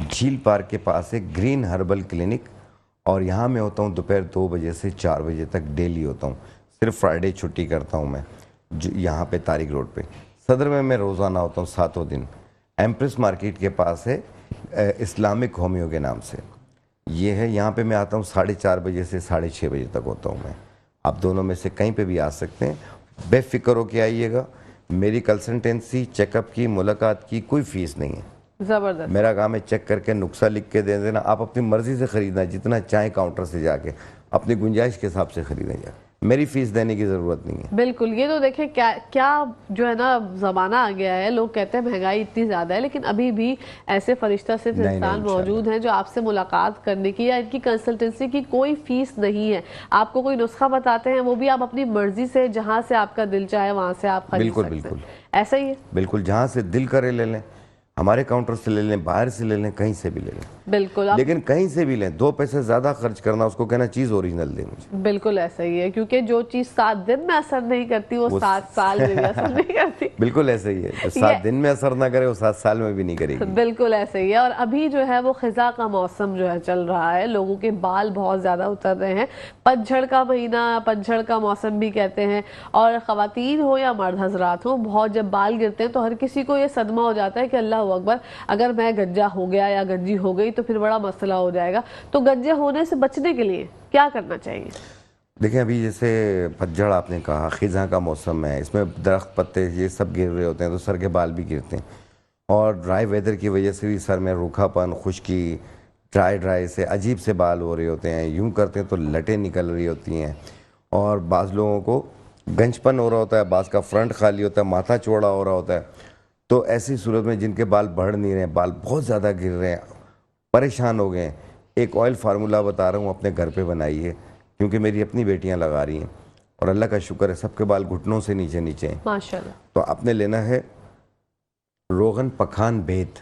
Speaker 2: جھیل پارک کے پاس ہے گرین ہربل کلینک، اور یہاں میں ہوتا ہوں دوپہر 2 بجے سے 4 بجے تک ڈیلی ہوتا ہوں. صرف فرائیڈے چھٹی کرتا ہوں میں یہاں پہ طارق روڈ پہ. صدر میں روزانہ ہوتا ہوں 7 دن. ایمپریس مارکیٹ کے پاس ہے اسلامک ہومیو کے نام سے یہ ہے. یہاں پہ میں آتا ہوں 4:30 بجے سے 6:30 بجے تک ہوتا ہوں میں. آپ دونوں میں سے کہیں پہ بھی آ سکتے ہیں. بے فکر ہو کے آئیے گا. میری کنسلٹنسی، چیک اپ کی، ملاقات کی کوئی فیس نہیں ہے.
Speaker 1: زبردست.
Speaker 2: میرا کام ہے چیک کر کے نسخہ لکھ کے دے دینا. آپ اپنی مرضی سے خریدنا، جتنا چاہیں کاؤنٹر سے جا کے اپنی گنجائش کے حساب سے خریدیں. جا میری فیس دینے کی ضرورت نہیں ہے.
Speaker 1: بالکل. یہ تو دیکھیں کیا جو ہے نا زمانہ آ گیا ہے. لوگ کہتے ہیں مہنگائی اتنی زیادہ ہے، لیکن ابھی بھی ایسے فرشتہ صرف انسان موجود ہیں جو آپ سے ملاقات کرنے کی یا ان کی کنسلٹنسی کی کوئی فیس نہیں ہے. آپ کو کوئی نسخہ بتاتے ہیں، وہ بھی آپ اپنی مرضی سے جہاں سے آپ کا دل چاہے وہاں سے آپ خرید سکتے ہیں.
Speaker 2: بالکل
Speaker 1: ایسا ہی ہے.
Speaker 2: بالکل، جہاں سے دل کرے لے لیں. ہمارے کاؤنٹر سے لے لیں، باہر سے لے لیں، کہیں سے بھی لے لیں.
Speaker 1: بالکل.
Speaker 2: لیکن کہیں سے بھی لیں 2 پیسے زیادہ خرچ کرنا، اس کو کہنا چیز اوریجنل دے مجھے.
Speaker 1: بالکل ایسا ہی ہے، کیونکہ جو چیز 7 دن میں اثر نہیں کرتی وہ 7 سال میں بھی اثر نہیں کرتی.
Speaker 2: بالکل ایسا ہی ہے. جو 7 دن میں اثر نہ کرے وہ 7 سال میں بھی نہیں کرے گی.
Speaker 1: بالکل ایسا ہی ہے. اور ابھی جو ہے وہ خزاں کا موسم جو ہے چل رہا ہے، لوگوں کے بال بہت زیادہ اتر رہے ہیں. پتجھڑ کا مہینہ، پتجھڑ کا موسم بھی کہتے ہیں. اور خواتین ہو یا مرد حضرات ہو، بہت جب بال گرتے ہیں تو ہر کسی کو یہ صدمہ ہو جاتا ہے کہ اللہ اکبر، اگر میں گنجا ہو گیا یا گنجی ہو گئی تو پھر بڑا مسئلہ ہو جائے گا. تو گنجے ہونے سے بچنے کے لیے کیا کرنا چاہیے؟
Speaker 2: دیکھیں ابھی جیسے پتجھڑ آپ نے کہا، خزاں کا موسم ہے، اس میں درخت پتے یہ سب گر رہے ہوتے ہیں تو سر کے بال بھی گرتے ہیں، اور ڈرائی ویدر کی وجہ سے بھی سر میں روکھا پن، خشکی، ڈرائی سے عجیب سے بال ہو رہے ہوتے ہیں، یوں کرتے ہیں تو لٹیں نکل رہی ہوتی ہیں، اور بعض لوگوں کو گنج پن ہو رہا ہوتا ہے، بعض کا فرنٹ خالی ہوتا ہے، ماتھا چوڑا ہو رہا ہوتا ہے. تو ایسی صورت میں جن کے بال بڑھ نہیں رہے ہیں، بال بہت زیادہ گر رہے ہیں، پریشان ہو گئے ہیں، ایک آئل فارمولا بتا رہا ہوں، اپنے گھر پہ بنائیے، کیونکہ میری اپنی بیٹیاں لگا رہی ہیں اور اللہ کا شکر ہے سب کے بال گھٹنوں سے نیچے نیچے ہیں.
Speaker 1: ماشاءاللہ.
Speaker 2: تو آپ نے لینا ہے روغن پکھان بیت،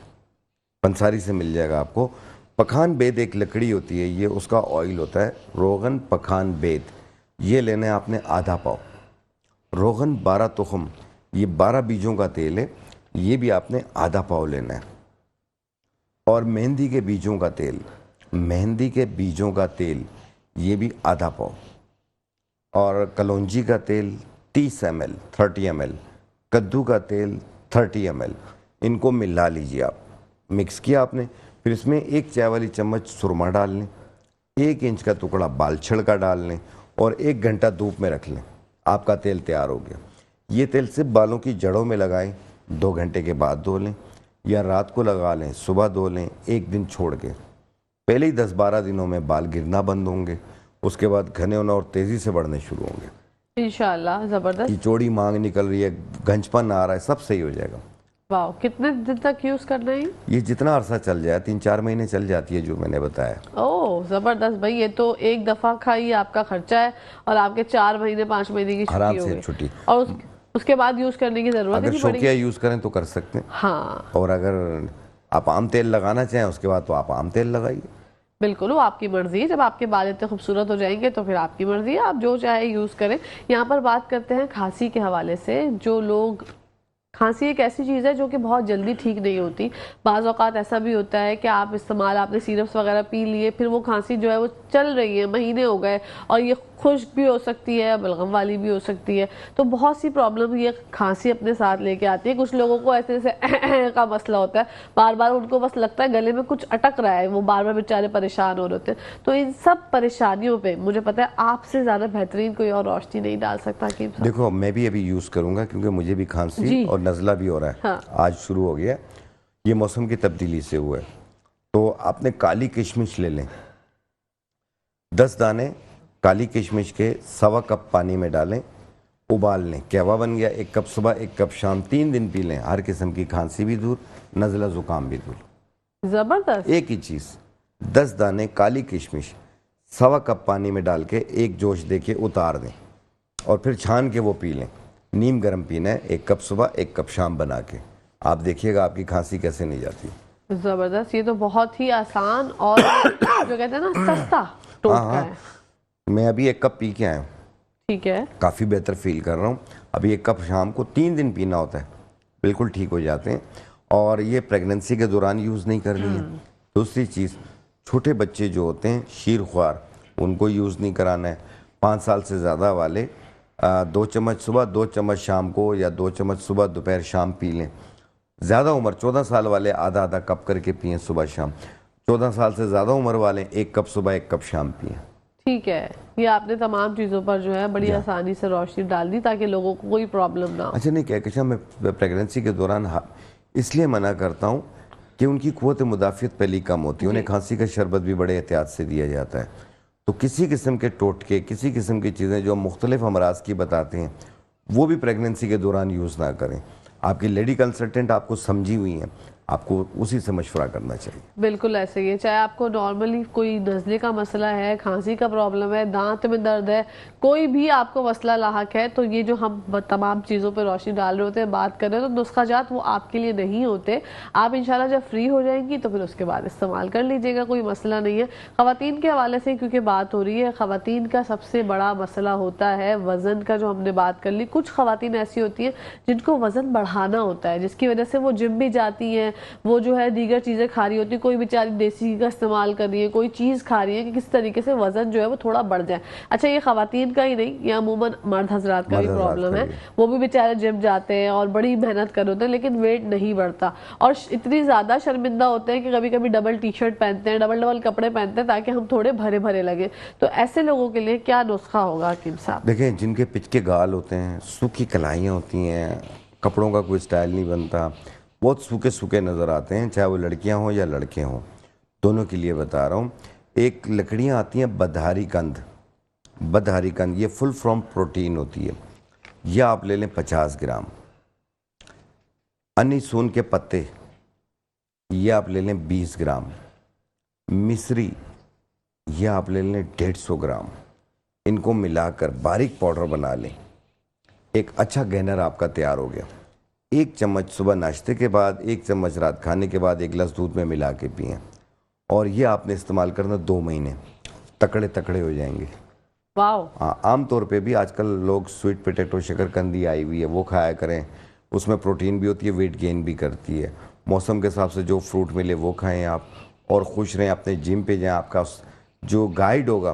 Speaker 2: پنساری سے مل جائے گا آپ کو. پکھان بیت ایک لکڑی ہوتی ہے، یہ اس کا آئل ہوتا ہے روغن پکھان بیت. یہ لینا ہے آپ نے آدھا پاؤ. روغن 12 تخم، یہ 12 بیجوں کا تیل ہے، یہ بھی آپ نے آدھا پاؤ لینا ہے. اور مہندی کے بیجوں کا تیل، مہندی کے بیجوں کا تیل یہ بھی آدھا پاؤ. اور کلونجی کا تیل 30 ml 30 ml، کدو کا تیل 30 ml. ان کو ملا لیجیے آپ. مکس کیا آپ نے، پھر اس میں 1 چائے والی چمچ سرما ڈال لیں، 1 انچ کا ٹکڑا بال چھڑ کا ڈال لیں، اور 1 گھنٹہ دھوپ میں رکھ لیں. آپ کا تیل تیار ہو گیا. یہ تیل صرف بالوں کی جڑوں میں لگائیں، 2 گھنٹے کے بعد دھو لیں، یا رات کو لگا لیں، صبح دھو لیں، 1 دن چھوڑ کے. پہلے ہی 10-12 دنوں میں بال گرنا بند ہوں گے، اس کے بعد گھنے ہونا اور تیزی سے بڑھنے شروع ہوں گے.
Speaker 1: انشاءاللہ. زبردست.
Speaker 2: یہ چوڑی مانگ نکل رہی ہے، گنجپن آ رہا ہے، سب صحیح ہو جائے گا.
Speaker 1: واو. کتنے دن تک یوز کرنا ہے؟
Speaker 2: یہ جتنا عرصہ چل جائے، 3-4 مہینے چل جاتی ہے جو میں نے بتایا.
Speaker 1: اوہ زبردست بھائی. یہ تو ایک دفعہ کھائیے، آپ کا خرچہ ہے اور آپ کے 4 مہینے 5 مہینے کی
Speaker 2: آرام
Speaker 1: چھٹی
Speaker 2: سے
Speaker 1: ہوگی.
Speaker 2: چھٹی.
Speaker 1: اور اس کے بعد یوز کرنے کی ضرورت
Speaker 2: اگر
Speaker 1: نہیں پڑے
Speaker 2: شوقیہ
Speaker 1: گی.
Speaker 2: یوز کریں تو کر سکتے ہیں،
Speaker 1: ہاں
Speaker 2: اور اگر آپ عام تیل لگانا چاہیں اس کے بعد تو آپ عام تیل لگائیے.
Speaker 1: بالکل، وہ آپ کی مرضی ہے. جب آپ کے بال اتنے خوبصورت ہو جائیں گے تو پھر آپ کی مرضی ہے، آپ جو چاہے یوز کریں. یہاں پر بات کرتے ہیں کھانسی کے حوالے سے. جو لوگ، کھانسی ایک ایسی چیز ہے جو کہ بہت جلدی ٹھیک نہیں ہوتی. بعض اوقات ایسا بھی ہوتا ہے کہ آپ نے سیرپس وغیرہ پی لیے، پھر وہ کھانسی جو ہے وہ چل رہی ہے، مہینے ہو گئے، اور یہ خشک بھی ہو سکتی ہے، بلغم والی بھی ہو سکتی ہے. تو بہت سی پرابلم یہ کھانسی اپنے ساتھ لے کے آتی ہے. کچھ لوگوں کو ایسے جیسے کا مسئلہ ہوتا ہے، بار بار ان کو بس لگتا ہے گلے میں کچھ اٹک رہا ہے، وہ بار بار بیچارے پریشان ہو رہے ہوتے ہیں. تو ان سب پریشانیوں پہ مجھے پتا ہے آپ سے زیادہ بہترین کوئی اور روشنی نہیں ڈال سکتا. حکیم صاحب
Speaker 2: دیکھو میں بھی ابھی یوز کروں گا کیونکہ مجھے بھی کھانسی
Speaker 1: جی.
Speaker 2: اور نزلہ بھی ہو رہا ہے.
Speaker 1: ہاں.
Speaker 2: آج شروع ہو گیا، یہ موسم کی تبدیلی سے ہوا ہے. تو آپ نے کالی کشمش لے لیں، 10 دانے کالی کشمش کے 1.25 کپ پانی میں ڈالیں، ابال لیں. کہوا بن گیا. 1 کپ صبح 1 کپ شام، 3 دن پی لیں. ہر قسم کی کھانسی بھی دور، نزلہ زکام بھی دور.
Speaker 1: زبردست.
Speaker 2: ایک ہی چیز، 10 دانے کالی کشمش 1.25 کپ پانی میں ڈال کے ایک جوش دے کے اتار دیں، اور پھر چھان کے وہ پی لیں. نیم گرم پینا ہے، 1 کپ صبح 1 کپ شام بنا کے. آپ دیکھیے گا آپ کی کھانسی کیسے نہیں جاتی.
Speaker 1: زبردست. یہ تو بہت ہی آسان اور جو کہتے ہیں نا سستا ٹوٹکا ہے.
Speaker 2: میں ابھی 1 کپ پی کے آیا ہوں،
Speaker 1: ٹھیک ہے.
Speaker 2: کافی بہتر فیل کر رہا ہوں. ابھی 1 کپ شام کو 3 دن پینا ہوتا ہے، بالکل ٹھیک ہو جاتے ہیں. اور یہ پریگننسی کے دوران یوز نہیں کرنی ہے. دوسری چیز، چھوٹے بچے جو ہوتے ہیں شیر خوار، ان کو یوز نہیں کرانا ہے. 5 سال سے زیادہ والے 2 چمچ صبح 2 چمچ شام کو، یا 2 چمچ صبح دوپہر شام پی لیں. زیادہ عمر 14 سال والے آدھا کپ کر کے پئیں صبح شام. 14 سال سے زیادہ عمر والے 1 کپ صبح 1 کپ شام پئیں.
Speaker 1: ٹھیک ہے. یہ آپ نے تمام چیزوں پر جو ہے بڑی آسانی سے روشنی ڈال دی تاکہ لوگوں کو کوئی پرابلم نہ ہو.
Speaker 2: اچھا نہیں کہکشاں، میں پریگننسی کے دوران اس لیے منع کرتا ہوں کہ ان کی قوت مدافعت پہلی کم ہوتی ہے. انہیں کھانسی کا شربت بھی بڑے احتیاط سے دیا جاتا ہے. تو کسی قسم کے ٹوٹکے، کسی قسم کی چیزیں جو مختلف امراض کی بتاتے ہیں، وہ بھی پریگننسی کے دوران یوز نہ کریں. آپ کی لیڈی کنسلٹنٹ آپ کو سمجھی ہوئی ہیں، آپ کو اسی سے مشورہ کرنا چاہیے.
Speaker 1: بالکل ایسے ہی ہے. چاہے آپ کو نارملی کوئی نزلے کا مسئلہ ہے، کھانسی کا پرابلم ہے، دانت میں درد ہے، کوئی بھی آپ کو مسئلہ لاحق ہے، تو یہ جو ہم تمام چیزوں پہ روشنی ڈال رہے ہوتے ہیں، بات کر رہے ہیں، تو نسخہ جات وہ آپ کے لیے نہیں ہوتے. آپ انشاءاللہ جب فری ہو جائیں گی تو پھر اس کے بعد استعمال کر لیجئے گا، کوئی مسئلہ نہیں ہے. خواتین کے حوالے سے کیونکہ بات ہو رہی ہے، خواتین کا سب سے بڑا مسئلہ ہوتا ہے وزن کا، جو ہم نے بات کر لی. کچھ خواتین ایسی ہوتی ہیں جن کو وزن بڑھانا ہوتا ہے، جس کی وجہ سے وہ جم بھی جاتی ہیں، وہ جو ہے دیگر چیزیں کھا رہی ہوتی ہیں, کوئی بیچاری دیسی کا استعمال کر رہی ہے, کوئی چیز کھا رہی ہے کہ کس طریقے سے وزن جو ہے وہ تھوڑا بڑھ جائے. اچھا یہ خواتین کا ہی نہیں, یہ عموماً مرد حضرات کا بھی پرابلم ہے, وہ بھی بیچارے جم جاتے ہیں اور بڑی محنت کر ہوتے ہیں لیکن ویٹ نہیں بڑھتا, اور اتنی زیادہ شرمندہ ہوتے ہیں کہ کبھی کبھی ڈبل ٹی شرٹ پہنتے ہیں, ڈبل کپڑے پہنتے ہیں تاکہ ہم تھوڑے بھرے بھرے لگے. تو ایسے لوگوں کے لیے کیا نسخہ ہوگا حکیم صاحب؟
Speaker 2: دیکھیں جن کے پچ کے گال ہوتے ہیں, سوکھی کلائیاں ہوتی ہیں, کپڑوں کا کوئی سٹائل نہیں بنتا, بہت سوکھے نظر آتے ہیں, چاہے وہ لڑکیاں ہوں یا لڑکے ہوں, دونوں کے لیے بتا رہا ہوں. ایک لکڑیاں آتی ہیں بدہاری کند, یہ فل فرام پروٹین ہوتی ہے, یہ آپ لے لیں 50 گرام. انی سون کے پتے یہ آپ لے لیں 20 گرام. مصری یہ آپ لے لیں 150 گرام. ان کو ملا کر باریک پاؤڈر بنا لیں, ایک اچھا گینر آپ کا تیار ہو گیا. 1 چمچ صبح ناشتے کے بعد, 1 چمچ رات کھانے کے بعد 1 گلاس دودھ میں ملا کے پئیں, اور یہ آپ نے استعمال کرنا 2 مہینے, تکڑے ہو جائیں گے.
Speaker 1: واو.
Speaker 2: عام طور پہ بھی آج کل لوگ سویٹ پوٹیٹو شکر کندی آئی ہوئی ہے وہ کھایا کریں, اس میں پروٹین بھی ہوتی ہے, ویٹ گین بھی کرتی ہے. موسم کے حساب سے جو فروٹ ملے وہ کھائیں آپ, اور خوش رہیں. اپنے جم پہ جائیں, آپ کا جو گائیڈ ہوگا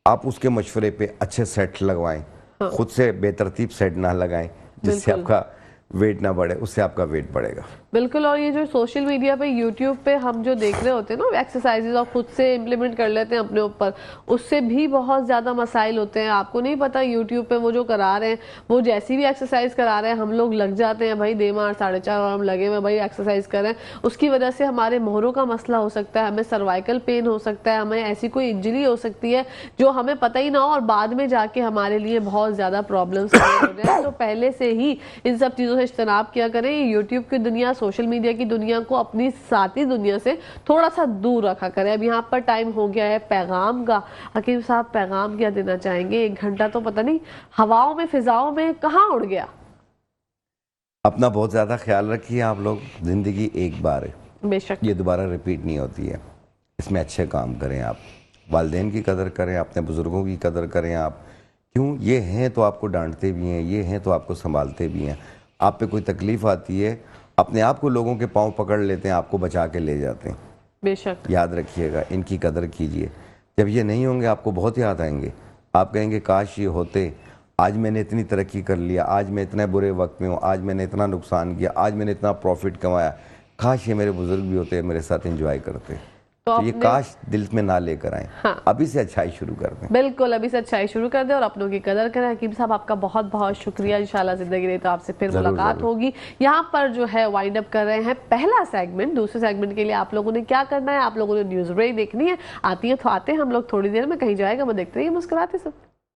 Speaker 2: آپ اس کے مشورے پہ اچھے سیٹ لگوائیں, خود سے بے ترتیب سیٹ نہ لگائیں جس سے آپ کا ویٹ نہ بڑھے, اس سے آپ کا ویٹ بڑھے گا.
Speaker 1: بالکل. اور یہ جو سوشل میڈیا پہ یوٹیوب پہ ہم جو دیکھ رہے ہوتے ہیں نا ایکسرسائزز, اور خود سے امپلیمنٹ کر لیتے ہیں اپنے اوپر, اس سے بھی بہت زیادہ مسائل ہوتے ہیں. آپ کو نہیں پتا یوٹیوب پہ وہ جو کرا رہے ہیں, وہ جیسی بھی ایکسرسائز کرا رہے ہیں ہم لوگ لگ جاتے ہیں, بھائی 4:30 4:30 اور ہم لگے ہوئے بھائی ایکسرسائز کر رہے ہیں. اس کی وجہ سے ہمارے مہروں کا مسئلہ ہو سکتا ہے, ہمیں سروائیکل پین ہو سکتا ہے, ہمیں ایسی کوئی انجری ہو سکتی ہے جو ہمیں پتہ ہی نہ ہو, اور بعد میں جا کے ہمارے لیے بہت زیادہ پرابلمس ہو جائیں. تو پہلے سے ہی ان سب چیزوں سے اجتناب کیا کریں. یوٹیوب کی دنیا, سوشل میڈیا کی دنیا کو اپنی ساتھی دنیا سے تھوڑا سا دور رکھا کریں. اب یہاں پر ٹائم ہو گیا ہے پیغام کا. حکیم صاحب پیغام کیا دینا چاہیں گے؟ 1 گھنٹہ تو پتہ نہیں ہواؤں میں فضاؤں میں کہاں اڑ گیا.
Speaker 2: اپنا بہت زیادہ خیال رکھیے آپ لوگ, زندگی ایک بار ہے,
Speaker 1: بے شک
Speaker 2: یہ دوبارہ ریپیٹ نہیں ہوتی ہے. اس میں اچھے کام کریں آپ, والدین کی قدر کریں, اپنے بزرگوں کی قدر کریں آپ. کیوں؟ یہ ہیں تو آپ کو ڈانٹتے بھی ہیں, یہ ہیں تو آپ کو سنبھالتے بھی ہیں. آپ پہ کوئی تکلیف آتی ہے اپنے آپ کو لوگوں کے پاؤں پکڑ لیتے ہیں, آپ کو بچا کے لے جاتے ہیں.
Speaker 1: بے شک
Speaker 2: یاد رکھیے گا, ان کی قدر کیجئے. جب یہ نہیں ہوں گے آپ کو بہت یاد آئیں گے, آپ کہیں گے کاش یہ ہوتے, آج میں نے اتنی ترقی کر لیا, آج میں اتنے برے وقت میں ہوں, آج میں نے اتنا نقصان کیا, آج میں نے اتنا پروفٹ کمایا, کاش یہ میرے بزرگ بھی ہوتے, میرے ساتھ انجوائے کرتے. تو یہ کاش دل میں نہ لے کر آئیں, ابھی سے اچھائی شروع کر دیں.
Speaker 1: بالکل, ابھی سے اچھائی شروع کر دیں اور اپنوں کی قدر کریں. حکیم صاحب آپ کا بہت بہت شکریہ. انشاءاللہ زندگی رہی تو آپ سے پھر ملاقات ہوگی. یہاں پر جو ہے وائنڈ اپ کر رہے ہیں پہلا سیگمنٹ. دوسرے سیگمنٹ کے لیے آپ لوگوں نے کیا کرنا ہے, آپ لوگوں نے نیوز بریک دیکھنی ہے. آتی ہے تو آتے ہیں ہم لوگ, تھوڑی دیر میں کہیں جائے گا, وہ دیکھتے رہیے مسکراتے سب.